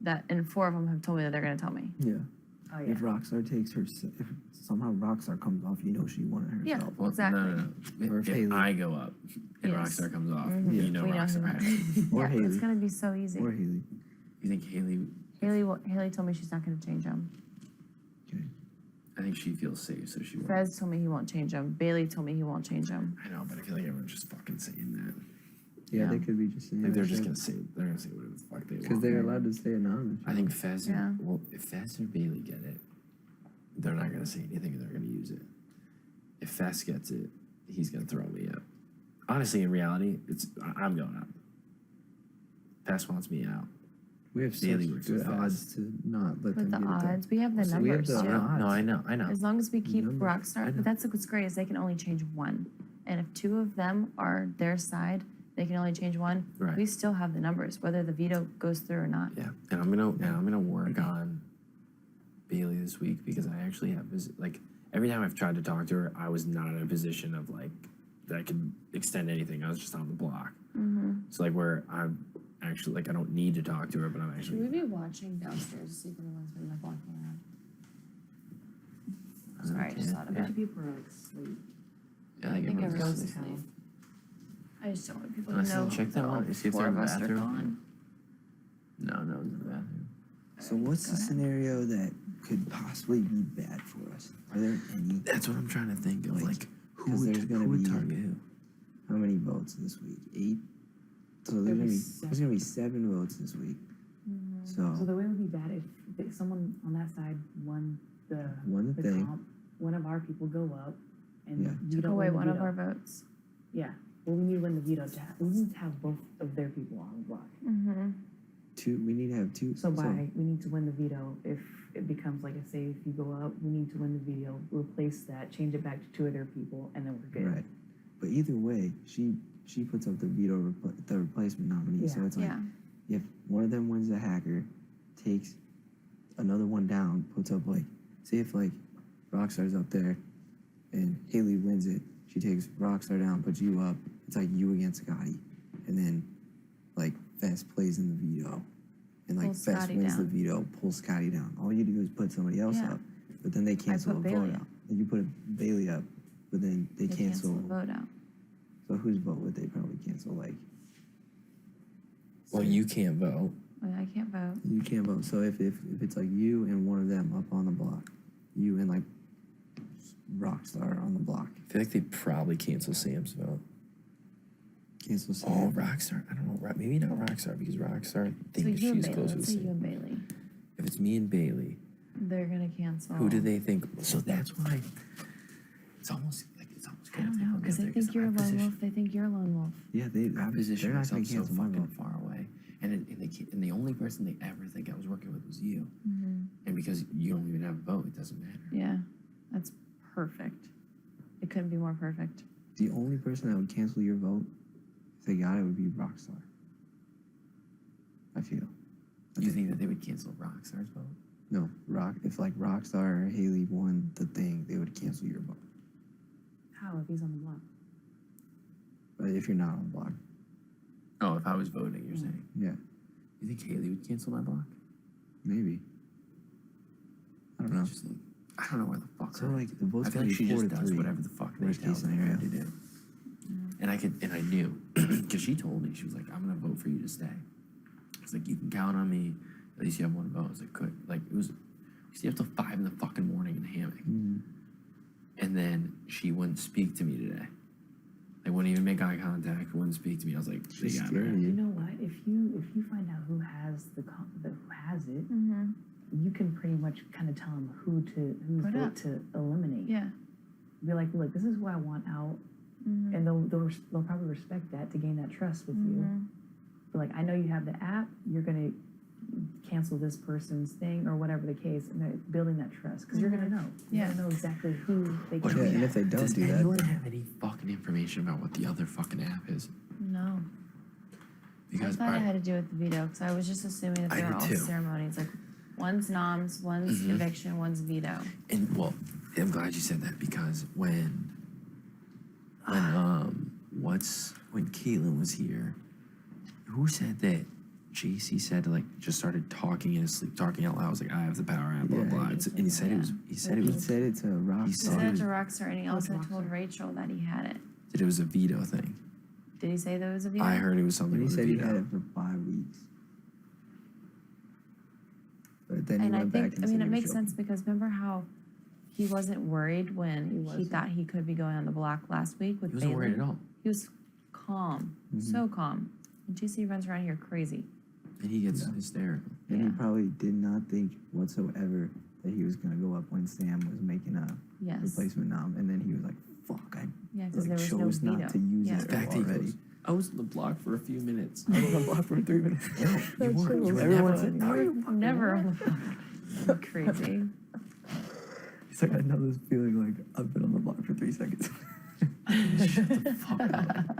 That and 4 of them have told me that they're gonna tell me. Yeah. Oh, yeah. If Rockstar takes her, if somehow Rockstar comes off, you know she won it Yeah. herself. Well, Exactly. No. Or If Haley. I go up and Yes. Rockstar comes off, Mhm. you know We know Rockstar who- has it. Or Yeah, Haley. it's gonna be so easy. Or Haley. You think Haley? Haley told me she's not gonna change them. Okay. I think she feels safe, so she won't. Fez told me he won't change them. Bailey told me he won't change them. I know, but I feel like everyone's just fucking saying that. Yeah, Yeah. they could be just saying Like they're that just shit. gonna say whatever the fuck they want. Because they're allowed to stay anonymous. I think Fez. Yeah. Well, if Fez or Bailey get it, they're not gonna say anything, and they're gonna use it. If Fez gets it, he's gonna throw me up. Honestly, in reality, I'm going up. Fez wants me out. We have Bailey such works good with Fez. odds to not let With them the get it done. odds, we have the So we have numbers the too. odds. No, I know. As long as we keep Numbers. I Rockstar, know. but that's what's great is they can only change 1. And if 2 of them are their side, they can only change 1. Right. We still have the numbers, whether the veto goes through or not. Yeah, and I'm gonna work on Bailey this week because I actually have like every time I've tried to talk to her, I was not in a position of like that I could extend anything. I was just on the block. So like where I'm actually like I don't need to talk to her, but I'm Should we actually. be watching downstairs to see if anyone's been like walking around? Sorry, I just thought A of bunch it. of people are like asleep. Yeah, I think everyone's everyone's asleep. asleep. I just don't want people to Honestly, know check that that all one, see if 4 they're of in the us are bathroom. gone. No one's in the bathroom. So what's the scenario that could possibly be bad for us? Are there any? That's what I'm trying to think of. Like who 'cause would, there's gonna who would be- target who? How many votes this week? 8? So there's gonna be 7 votes this week. So So the way it would be bad if someone on that side won the Won the thing. comp, one of our people go up and Yeah. veto Took away win the one of veto. our votes. Yeah. Well, we need to win the veto to have, we need to have both of their people on the block. Mm-hmm. 2. We need to have 2. So we need to win the veto. If it becomes like I say, if you go up, we need to win the veto, replace that, change it back to 2 of their people, and then we're good. Right. But either way, she puts up the veto the replacement nominee. So Yeah. it's like Yeah. if one of them wins the hacker, takes another one down, puts up like say if like Rockstar's up there and Haley wins it, she takes Rockstar down, puts you up. It's like you against Scotty, and then like Fest plays in the veto, and like Pulls Fest Scotty wins the down. veto, pulls Scotty down. All you do is put somebody else Yeah. up, but then they cancel a put vote Bailey out. up. Then you put Bailey up, but then they They cancel. the vote out. So whose vote would they probably cancel? Like Well, you can't vote. Oh, yeah, I can't vote. you can't vote. So if it's like you and one of them up on the block, you and like Rockstar on the block, I feel like they probably cancel Sam's vote. cancel Sam. Oh, Rockstar. I don't know. Maybe not Rockstar because Rockstar So thinks you and she's Bailey. close Let's with say you Sam. and Bailey. If it's me and Bailey, They're gonna cancel. who do they think? So that's why it's almost I don't know, because they think you're a lone wolf. They think you're a lone wolf. Yeah, they I position they're not gonna myself so cancel my fucking vote. far away, and the only person they ever think I was working with was you, Mm-hmm. and because you don't even have a vote, it doesn't matter. Yeah, that's perfect. It couldn't be more perfect. The only person that would cancel your vote, if they got it, would be Rockstar. I feel. You think that they would cancel Rockstar's vote? No, if like Rockstar or Haley won the thing, they would cancel your vote. How if he's on the block? But if you're not on the block, Oh, if I was voting, you're saying. yeah, You think Haley would cancel my block? maybe. I don't know. Interesting. I don't know where the fuck. So her- like the vote's I feel gonna like she be 4 just to does 3. whatever the fuck they Worst tell case her scenario. to do. And I knew because she told me, she was like, I'm gonna vote for you to stay. It's like you can count on me. At least you have one vote. I was like, good. Like it was. We stayed up till 5 in the fucking morning in the hammock, and then she wouldn't speak to me today. They wouldn't even make eye contact. Wouldn't speak to me. I was like, they She's got scared of her. You you. know what? If you find out who has who has it, Mm-hmm. you can pretty much kind of tell them whose Put vote up. to eliminate. Yeah. Be like, look, this is who I want out, Mm-hmm. and they'll probably respect that to gain that trust with you. Mhm. But like, I know you have the app. You're cancel this person's thing or whatever the case, and they're building that trust because you're gonna know. Yeah. You're gonna know exactly who they What can do Yeah, we and have? if they don't Does do that, anyone then- have any fucking information about what the other fucking app is? No. Because I thought it had to do with the veto because I was just assuming that I they were did all too. ceremonies. Like one's noms, one's Mhm. eviction, one's veto. and well, I'm glad you said that because when Caitlin was here, who said that? JC said like just started talking in his sleep, talking out loud. I was like, I have the power app, blah Yeah, blah. he And he said it was. He said it He was. said it to Rock. He He said said it it was. to Rockstar and he also Rockstar? told Rachel that he had it. That it was a veto thing. Did he say there was a veto? I heard it was something But he with a said he veto. had it for 5 weeks. But then he And I went back think, and I said mean, he it was makes joking. sense because remember how he wasn't worried when he wasn't. thought he could be going on the block last week with He wasn't Bailey? worried at all, He was calm, so calm. And GC runs around here crazy. and he gets Yeah. hysterical. And he Yeah. probably did not think whatsoever that he was gonna go up when Sam was making a Yes. replacement nom, and then he was like, "Fuck, I Yeah, because like, there was no chose veto. not to use Yeah. it The fact that he already." goes, I was on the block for a few minutes. I was on block for 3 minutes. No, you weren't. You were Everyone never. said, "No, you fucking Never weren't." on the block. Crazy. He's like, I know this feeling like I've been on the block for 3 seconds. Shut the fuck up.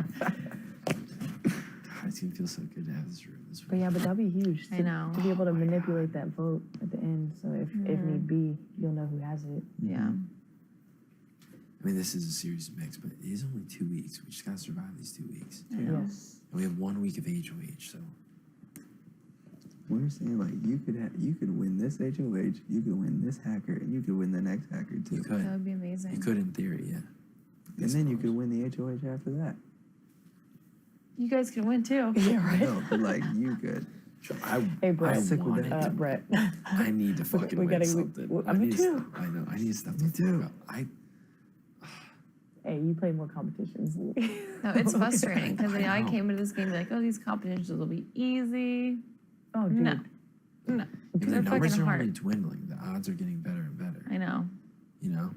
God, it's gonna feel so good to have this room. This But yeah, but that'd be huge. I to- know. To be able to Oh my manipulate that vote at the end. So if need be, you'll know who has it. Yeah. I mean, this is a serious mix, but it is only 2 weeks. We just gotta survive these 2 weeks. I know. Yes. And we have 1 week of HOH, so We're saying like you could win this HOH, you could win this hacker, and you could win the next hacker too. you That could. would be amazing. You could in theory, yeah. And then you could win the HOH after that. You guys could win too. Yeah, No, but like you could. I, Hey, Brett. I Stick with wanted that. to- Brett. I need to fucking we win gotta- something. me I need too. Stuff, I know. I need stuff to Me talk too. about. Hey, you play more competitions than me. No, it's frustrating because I know. came into this game like, oh, these competitions will be easy. Oh, dude. No. No. And the They're numbers fucking are hard. only dwindling. The odds are getting better and better. I know. You know?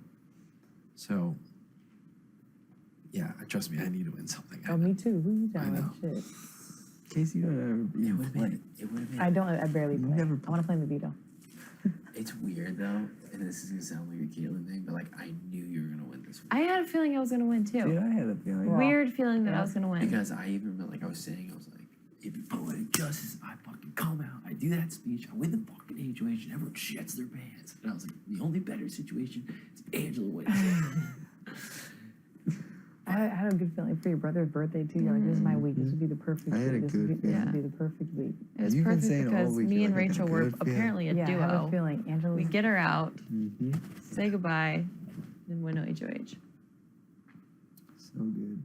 So, yeah, trust me, I need to win something. I Oh, know. me too. Who you I telling? know. Shit. Casey, you don't ever It even would have play. been. It would have been. I don't. I barely You play. never I want to play in the veto. It's weird though, and this is gonna sound like a Caitlyn thing, but like I knew you were gonna win this week. I had a feeling I was gonna win too. Dude, I had a feeling. Wow. Weird feeling that I Yeah. was gonna win. Because I even remember, like I was saying, I was like, if you poetic justice, I fucking come out, I do that speech, I win the fucking HOH, and everyone shits their pants. And I was like, the only better situation is Angela wins. I had a good feeling for your brother's birthday too. You're like, this is my week. This would be the perfect I had week. a This would be, good this feeling. would be the perfect week. It was You've been perfect saying all because week, me you're and like, I got a Rachel were good feeling. apparently a Yeah, I have a duo. feeling. Angela. We get her out, Mm-hmm. say goodbye, then win HOH. So good.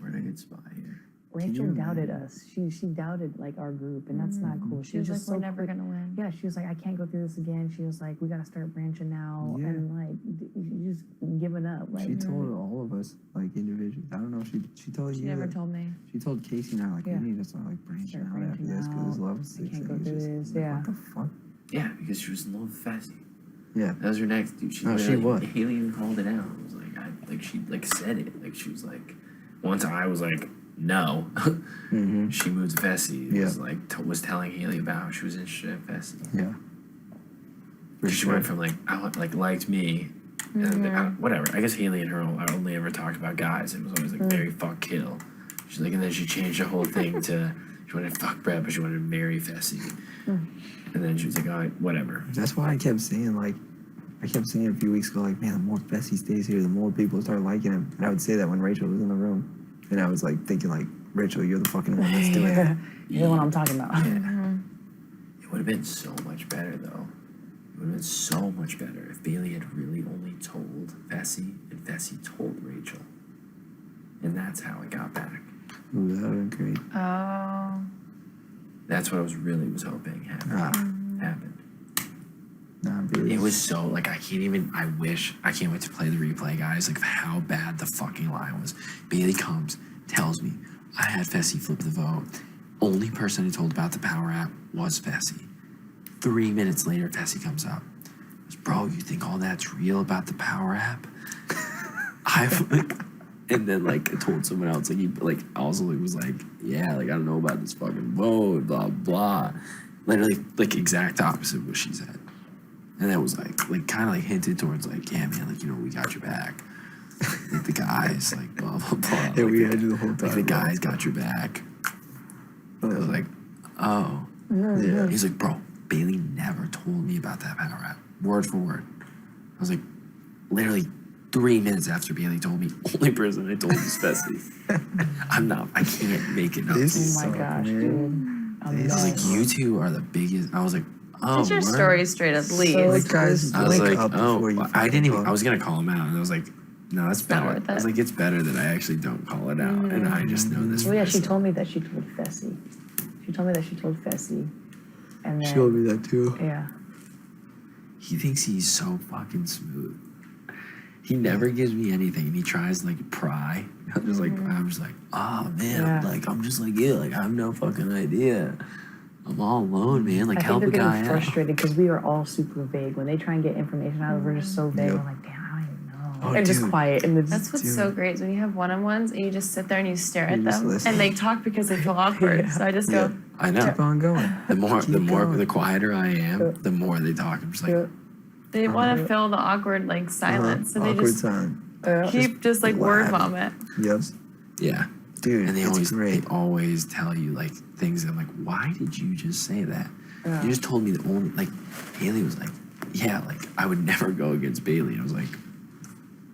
We're in a good spot here. Rachel you doubted imagine? us. She doubted like our group, and that's not cool. She was like, just we're so never quick. gonna win. Yeah, she was like, I can't go through this again. She was like, we gotta start branching out, Yeah. and like, you just giving up. Like, She told all of us like individually. I don't know. She told She you. never that- told me. She told Casey and I like Yeah. we need to start like branching Start out after branching this because out. level I 6. can't and go it was through just, this, like, yeah. What the fuck? Yeah, because she was in love with Fessy. Yeah. That was her next dude. She No, she literally- was. Haley even called it out. It was like she like said it. Like she was like, once I was like, no. Mm-hmm. She moved to Fessy. Yeah. Was like was telling Haley about how she was interested in Fessy. Yeah. For She sure. went from like liked me, and then, whatever. I guess Haley and her only ever talked about guys. It was always like marry, fuck, kill. She's like, and then she changed the whole thing to she wanted to fuck Brett, but she wanted to marry Fessy. And then she was like, all right, whatever. That's why I kept saying like, I kept saying a few weeks ago like, man, the more Fessy stays here, the more people start liking him. And I would say that when Rachel was in the room, and I was like thinking like, Rachel, you're the fucking one that's doing it. yeah, you know what I'm talking about. It would have been so much better though. It would have been so much better if Bailey had really only told Fessy and Fessy told Rachel. And that's how it got back. Ooh, that would have been great. Oh. That's what I was hoping happened. Nah, Bailey. It was so like I can't wait to play the replay, guys, like of how bad the fucking line was. Bailey comes, tells me I had Fessy flip the vote. Only person I told about the power app was Fessy. 3 minutes later, Fessy comes up. Goes, bro, you think all that's real about the power app? I'm like, And then like I told someone else, like he like also was like, yeah, like I don't know about this fucking vote, blah blah. Literally like exact opposite of what she said. And that was like kind of like hinted towards like, yeah man, like we got your back. Like the guys, like blah blah blah. Yeah, like, we had you the whole time. like the guys got your back. I was like, oh. Yeah. He's like, bro, Bailey never told me about that power rap, word for word. I was like, literally 3 minutes after Bailey told me, only person I told was Fessy. I can't make it up. This Oh my suck, gosh, man. dude. I'm This I was like, done. you two are the biggest. I was like, oh, Get your word? story straight at least. Like, guys, I was wake like, up oh, before you I didn't even. fucking I was gonna call him out, and I was like, no, that's not better. worth I was it. like, it's better that I actually don't call it out, and I just know this. Well, for yeah, she myself. told me that she told Fessy. She told me that she told Fessy. And then, She told me that too. yeah. He thinks he's so fucking smooth. He never gives me anything, and he tries to like pry. I'm just like, oh man, Yeah. like I'm just like, yeah, like I have no fucking idea. I'm all alone, man. Like I help think a they're guy getting out. frustrated because we are all super vague. When they try and get information out of us, we're just so vague. Yep. We're like, damn, I don't even know. Oh, and just dude. quiet. And it's That's what's so great is when you have one-on-ones and you just sit there and you stare at You just them listen. and they talk because they feel awkward. Yeah. So I just Yeah. go, I know. Keep on going. The more, Keep going. the quieter I am, the more they talk. I'm just like, yeah. they want to fill the awkward like silence. So they Awkward just time. keep just like word blab. vomit. Yes. yeah. Dude, And they it's great. always tell you like things. That I'm like, why did you just say that? Yeah. You just told me the only like. Haley was like, yeah, like I would never go against Bailey. I was like,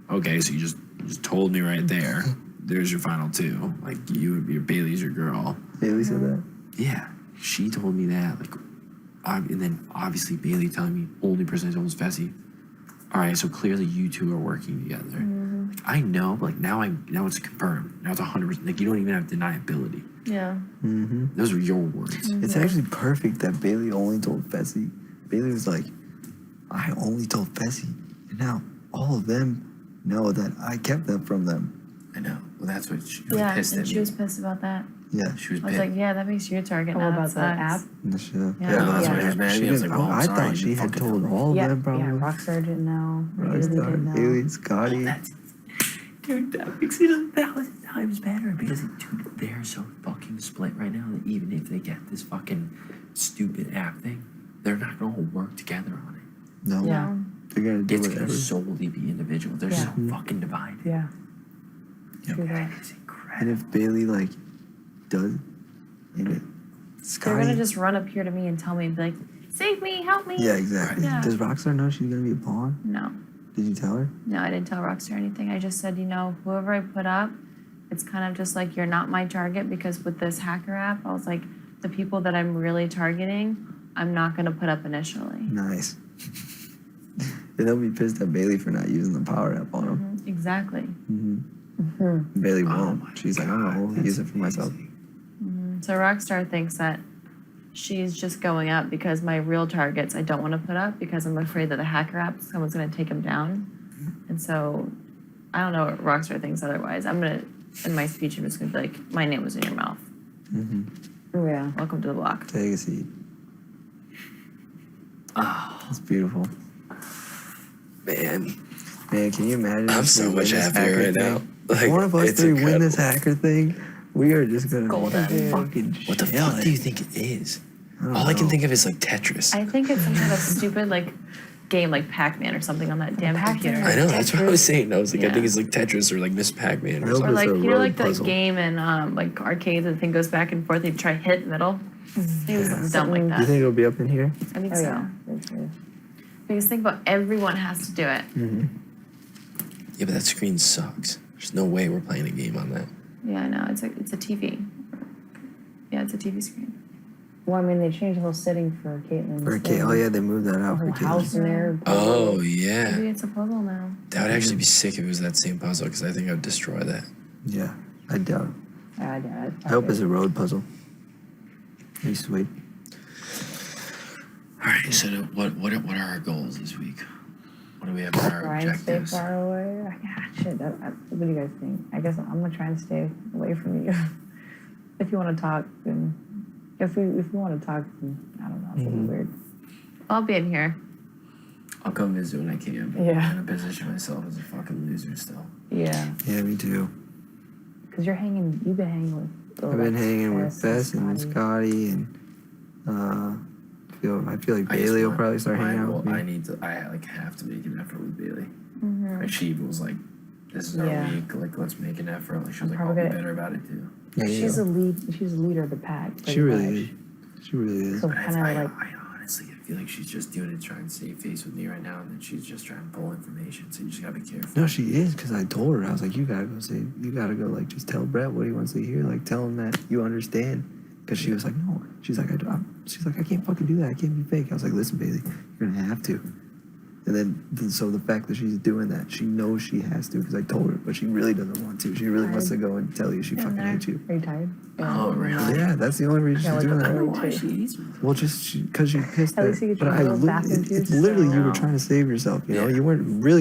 okay, so you just told me right there. There's your final two. Like you would be Bailey's your girl. Haley said that. Yeah, she told me that. Like, and then obviously Bailey telling me only person I told was Fessy. All right, so clearly you two are working together. Like, I know, but like now it's confirmed. Now it's 100%. Like you don't even have deniability. Yeah. Mm-hmm. Those were your words. It's actually perfect that Bailey only told Fessy. Bailey was like, I only told Fessy. And now all of them know that I kept that from them. I know. Well, that's what she was Yeah. pissed And at she me. was pissed about that. Yeah. She was I was pissed. like, yeah, that makes you a target. Oh, Now about that the app? sucks. No shit. Yeah. yeah, that's Yeah. why he was mad at She me. I was didn't- like, well, I I'm sorry, thought you she had fucking told told me. all of Yeah, them probably. yeah, Rockstar didn't know. Haley Rockstar, didn't know. Haley, Scotty. Dude, that makes it 1,000 times better because, dude, they're so fucking split right now that even if they get this fucking stupid app thing, they're not gonna work together on it. No. Yeah. They're gonna do It's whatever. gonna solely be individual. They're Yeah. so fucking divided. Yeah. Yep. True that. That is And incredible. if Bailey like does, and it, They're Scotty. gonna just run up here to me and tell me, be like, save me, help me. Yeah, exactly. Yeah. Does Rockstar know she's gonna be a pawn? No. Did you tell her? No, I didn't tell Rockstar anything. I just said, whoever I put up, it's kind of just like you're not my target because with this hacker app, I was like, the people that I'm really targeting, I'm not gonna put up initially. Nice. And they'll be pissed at Bailey for not using the power app on them. Exactly. Mm-hmm. Bailey Oh won't. my She's like, I'm gonna God, only that's use it for myself. amazing. So Rockstar thinks that she's just going up because my real targets I don't want to put up because I'm afraid that the hacker app, someone's gonna take them down. And so I don't know what Rockstar thinks otherwise. I'm gonna, in my speech, I'm just gonna be like, my name was in your mouth. Mm-hmm. Oh, yeah. Welcome to the block. Take a seat. Oh, It's beautiful. man. Man, can you imagine? I'm if so we win much this happier hacker right thing? now. If Like, one of us it's three win this incredible. hacker thing, we are just gonna Golden. be fucking What the chilling. fuck do you think it is? don't All I can know. think of is like Tetris. I think it's some kind of stupid like game like Pac-Man or something on that damn Pac-Man. computer. I know, that's what I was saying. I was like, I Yeah. think it's like Tetris or like Miss Pac-Man I or hope something. Or like, It's a road like the puzzle. game in like arcades, the thing goes back and forth, you try to hit middle. It was something dumb like You that. think it'll be up in here? I think Oh, so. yeah. That's true. Because think about everyone has to do it. Mm-hmm. Yeah, but that screen sucks. There's no way we're playing a game on that. Yeah, I know. It's a TV. Yeah, it's a TV screen. Well, I mean, they changed the whole setting for Caitlin's For thing. oh yeah, they moved that The out for whole house kids. in there. Oh, yeah. Maybe it's a puzzle now. That would actually be sick if it was that same puzzle because I think I would destroy that. Yeah, I doubt it. I I hope it's a road puzzle. Be sweet. All right, so what are our goals this week? What do we have for our Try and stay objectives? far away. Shit, what do you guys think? I guess I'm gonna try and stay away from you. If you want to talk, then if you want to talk, then I don't know. It's a little weird. I'll be in here. I'll come visit when I can. Yeah. I'm gonna position myself as a fucking loser still. Yeah. Yeah, me too. Because you've been hanging with. I've been hanging with Bess Bess and Scotty and I feel like I just Bailey will want- probably start hanging out with me. I like have to make an effort with Bailey. Mm-hmm. Like she was like, "This is our Yeah. week. Like let's make an effort." Like she was like, "I'll Probably be gonna- better about it too." Yeah, She's yeah. a lead. She's a leader of the pack. She pretty really much. is. She really is. So But kind of I like. honestly feel like she's just doing it to try and save face with me right now, and then she's just trying to pull information. So you just gotta be careful. No, she is, because I told her, I was like, you gotta go, like, just tell Brett what he wants to hear. Like, tell him that you understand. Because she was like, no. She's like, I can't fucking do that. I can't be fake. I was like, listen, Bailey, you're gonna have to. And then, so the fact that she's doing that, she knows she has to, because I told her, but she really doesn't want to. She really wants to go and tell you she fucking hates you. Are you tired? Oh, really? Yeah, that's the only reason Yeah, she's like doing a that. really Why she hates me? Well, just because you pissed At that. least you get But your I, little bathroom it's juice. literally you were No. trying to save yourself. You know, Yeah. you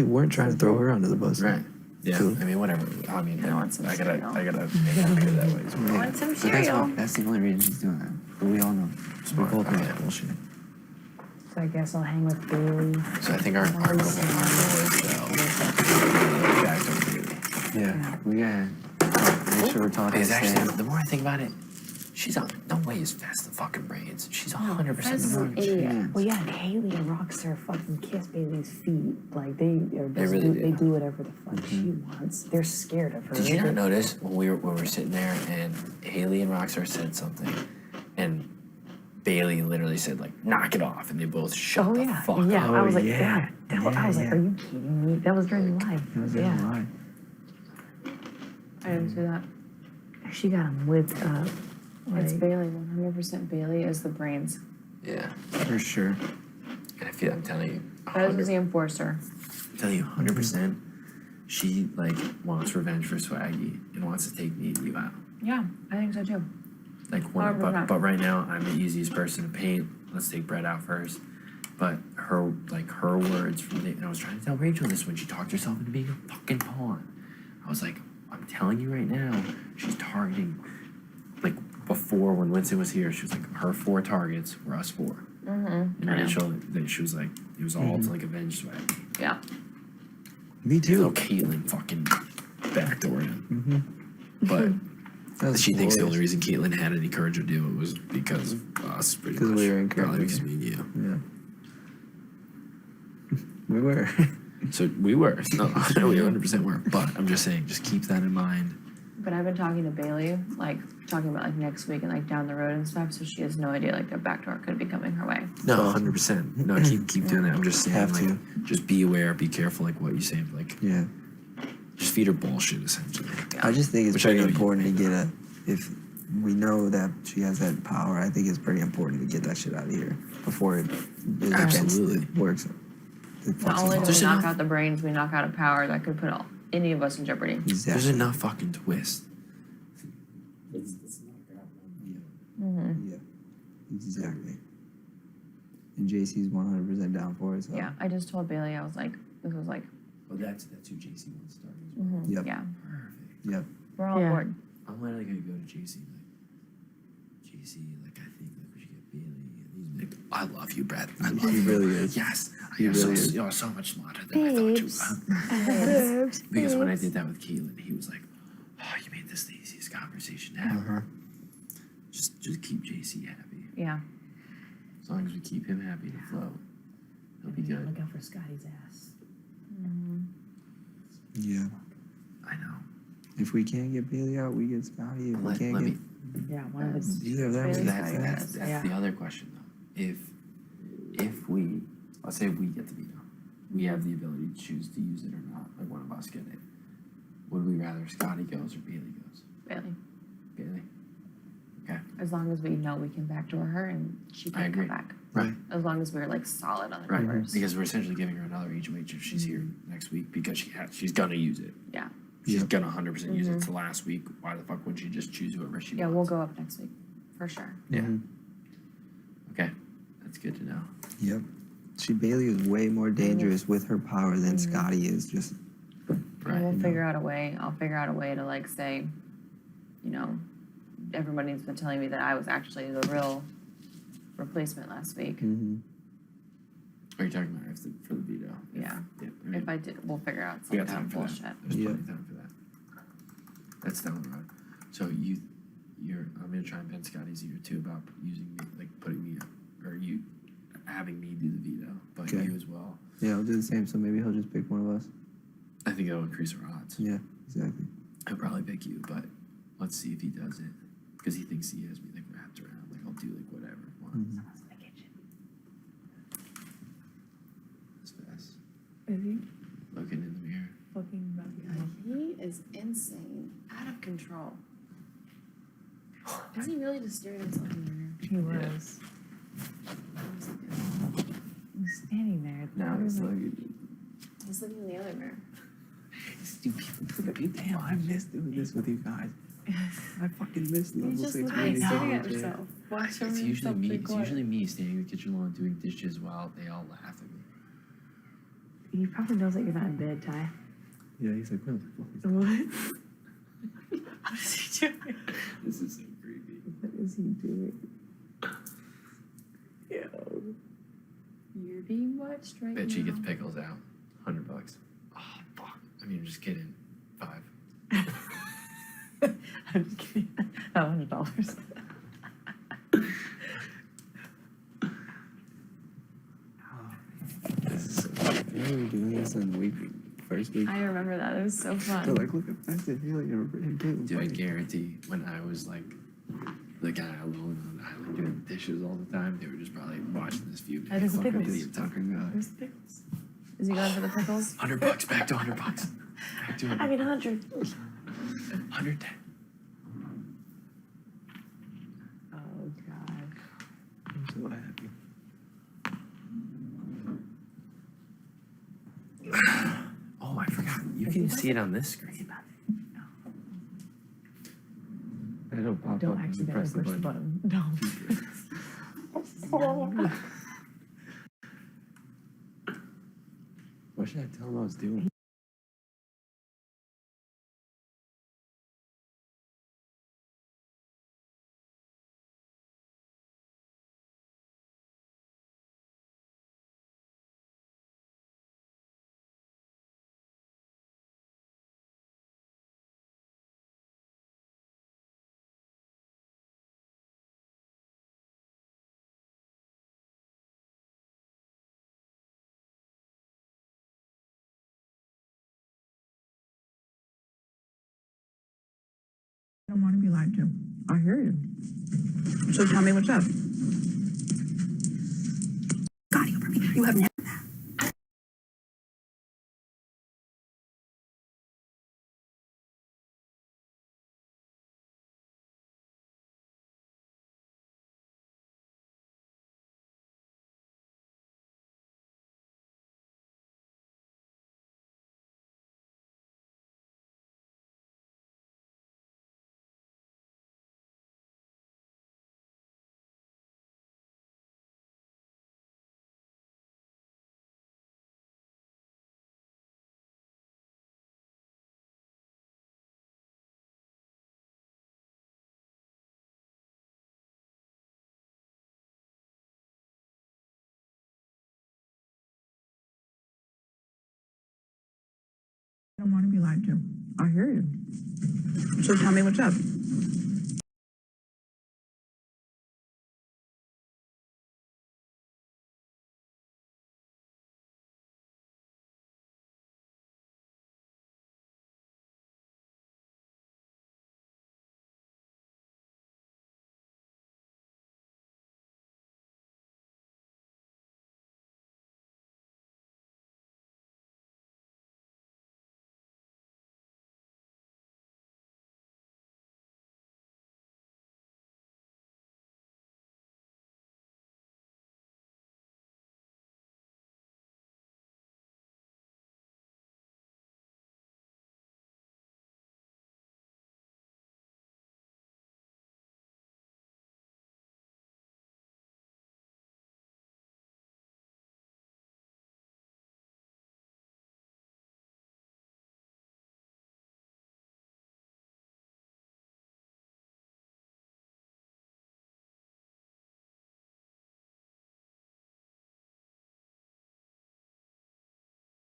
weren't trying to throw her under the bus. Right. Yeah. Cool. I mean, whatever. I mean, I want some I gotta cereal. make it appear that way. I want some But cereal. that's the only reason she's doing that. But we all know. We both know that bullshit. So I guess I'll hang with Bailey. So I think our goal is back to Bailey. Yeah, we gotta make sure we're talking Because the actually, same. the more I think about it, she's on no way as fast as fucking brains. She's 100% Fez is an the idiot. Well, yeah, and Haley and Rockstar fucking kiss Bailey's feet. Like they really do. They do whatever the fuck she wants. They're scared of her. Did you not notice when we were sitting there and Haley and Rockstar said something, and Bailey literally said like, "Knock it off," and they both shut Oh the yeah, fuck yeah. up. I was like, yeah. I was like, Yeah. are you kidding me? That was during live. It was Yeah, lie. I didn't see that. she got him whipped up. It's Like, Bailey. 100% Bailey is the brains. Yeah, For sure. and I feel I'm telling you, Fez is the enforcer. I'm telling you, 100%. She like wants revenge for Swaggy and wants to take me and you out. Yeah, I think so too. Like, when, 100%. but right now I'm the easiest person to paint. Let's take Brett out first. But her words from the, and I was trying to tell Rachel this when she talked herself into being a fucking pawn. I was like, I'm telling you right now, she's targeting. Like before when Winston was here, she was like, her 4 targets were us 4. Mm-hmm. And Rachel, then she was like, it was all to like avenge Swaggy. Yeah. Me Even though too. Caitlyn fucking backdoored him. But That's she thinks the only glorious. reason Caitlyn had any courage to do it was because of us, pretty much. Because we were Probably encouraging because her. me and you. Yeah. We were. So we were. No, we 100% were. But I'm just saying, just keep that in mind. But I've been talking to Bailey, like talking about like next week and like down the road and stuff. So she has no idea like a backdoor could be coming her way. No, 100%. No, keep doing that. I'm just saying, Have like, to. just be aware, be careful, like what you say. Like, Yeah. just feed her bullshit, essentially. I just think it's Which I pretty know you- important to get if we know that she has that power, I think it's pretty important to get that shit out of here before it is Absolutely. against, it works. It fucks Not us only all. do There's we knock enough- out the brains, we knock out a power that could put any of us in jeopardy. Exactly. There's enough fucking twist. Mm-hmm. Yeah. Exactly. And JC's 100% down for it. So. Yeah, I just told Bailey, I was like, this was like, Well, that's who JC wants to start as well. Yep. yeah, Perfect. Yep. we're all Yeah. on board. I'm literally gonna go to JC like, JC, like I think like we should get Bailey. And he's like, I love you, Brett. I love He you. really is. Yes, He you're really so, is. you're so much smarter than I thought you were. Because when I did that with Keelan, he was like, "Oh, you made this the easiest conversation ever." Uh-huh. Just keep JC happy. Yeah. As long as we keep him happy to flow, he'll be good. Look out for Scotty's ass. Yeah. I know. If we can't get Bailey out, we get Scotty. If we Let can't me. get Yeah, one of the. either of them, Bailey's we get Scotty, Fez. guys. That's Yeah. the other question though. If we, let's say we get the veto, we have the ability to choose to use it or not. Like one of us get it. Would we rather Scotty goes or Bailey goes? Bailey. Bailey. Okay. As long as we know we can backdoor her and she I can agree. come back. Right. As long as we're like solid on the Right. numbers. Because we're essentially giving her another HOH if she's here next week because she's gonna use it. Yeah. She's Yep. gonna 100% use it to last week. Why the fuck wouldn't she just choose whoever she Yeah, we'll wants? go up next week. For sure. Yeah. Mhm. Okay. That's good to know. Yep. Bailey is way more dangerous with her power than Scotty is. Just Right. And we'll figure out a way. I'll figure out a way to like say, you know, everybody's been telling me that I was actually the real replacement last week. Are you talking about for the veto? Yeah. Yeah. I mean, If I did, we'll figure out we some got kind time of for bullshit. that. There's Yeah. plenty of time for that. That's down the road. So I'm gonna try and bend Scotty's ear too about using me, like putting me, or you having me do the veto, but Okay. you as well. Yeah, I'll do the same. So maybe he'll just pick one of us. I think it'll increase our odds. Yeah, exactly. He'll probably pick you, but let's see if he does it, because he thinks he has me like wrapped around. Like I'll do like whatever. Mhm. It's fast. Is he Looking in the mirror. fucking about to get He is insane, out of control. Is he really just staring at himself in the mirror? He was. He was standing there. Now it's like, He's looking in the other mirror. damn, I miss doing this with you guys. I fucking miss level He's just 6 looking, meetings. staring at with you. himself. Watch It's usually me. It's usually me standing in the kitchen lawn doing dishes while they all laugh at me. He probably knows that you're not in bed, Ty. Yeah, he's like, what the fuck is What? What is he doing? This is so creepy. What is he doing? Yo. You're being watched right Bet now. she gets pickles out. $100. Oh fuck. I mean, I'm just kidding. 5. I'm just kidding. $100. this? Is so funny. We were doing this in the first week. I remember that. It was so They're fun. like, look at that feeling and getting Dude, I guarantee when I was like the guy alone on the island doing dishes all the time, they were just probably watching this view. I just Fucking pickles. idiot talking about it. Where's the pickles? Is he going for the pickles? $100, back to $100. Back to 100. 100. 110. Oh, God. I'm so happy. Oh, I forgot. You can see it on this screen. It'll pop Don't up when you accidentally press push the button. No. What should I tell him I was doing? I don't want to be lied to. I hear you. So tell me what's up. Scotty, over me. You have never. I don't want to be lied to. I hear you. So tell me what's up.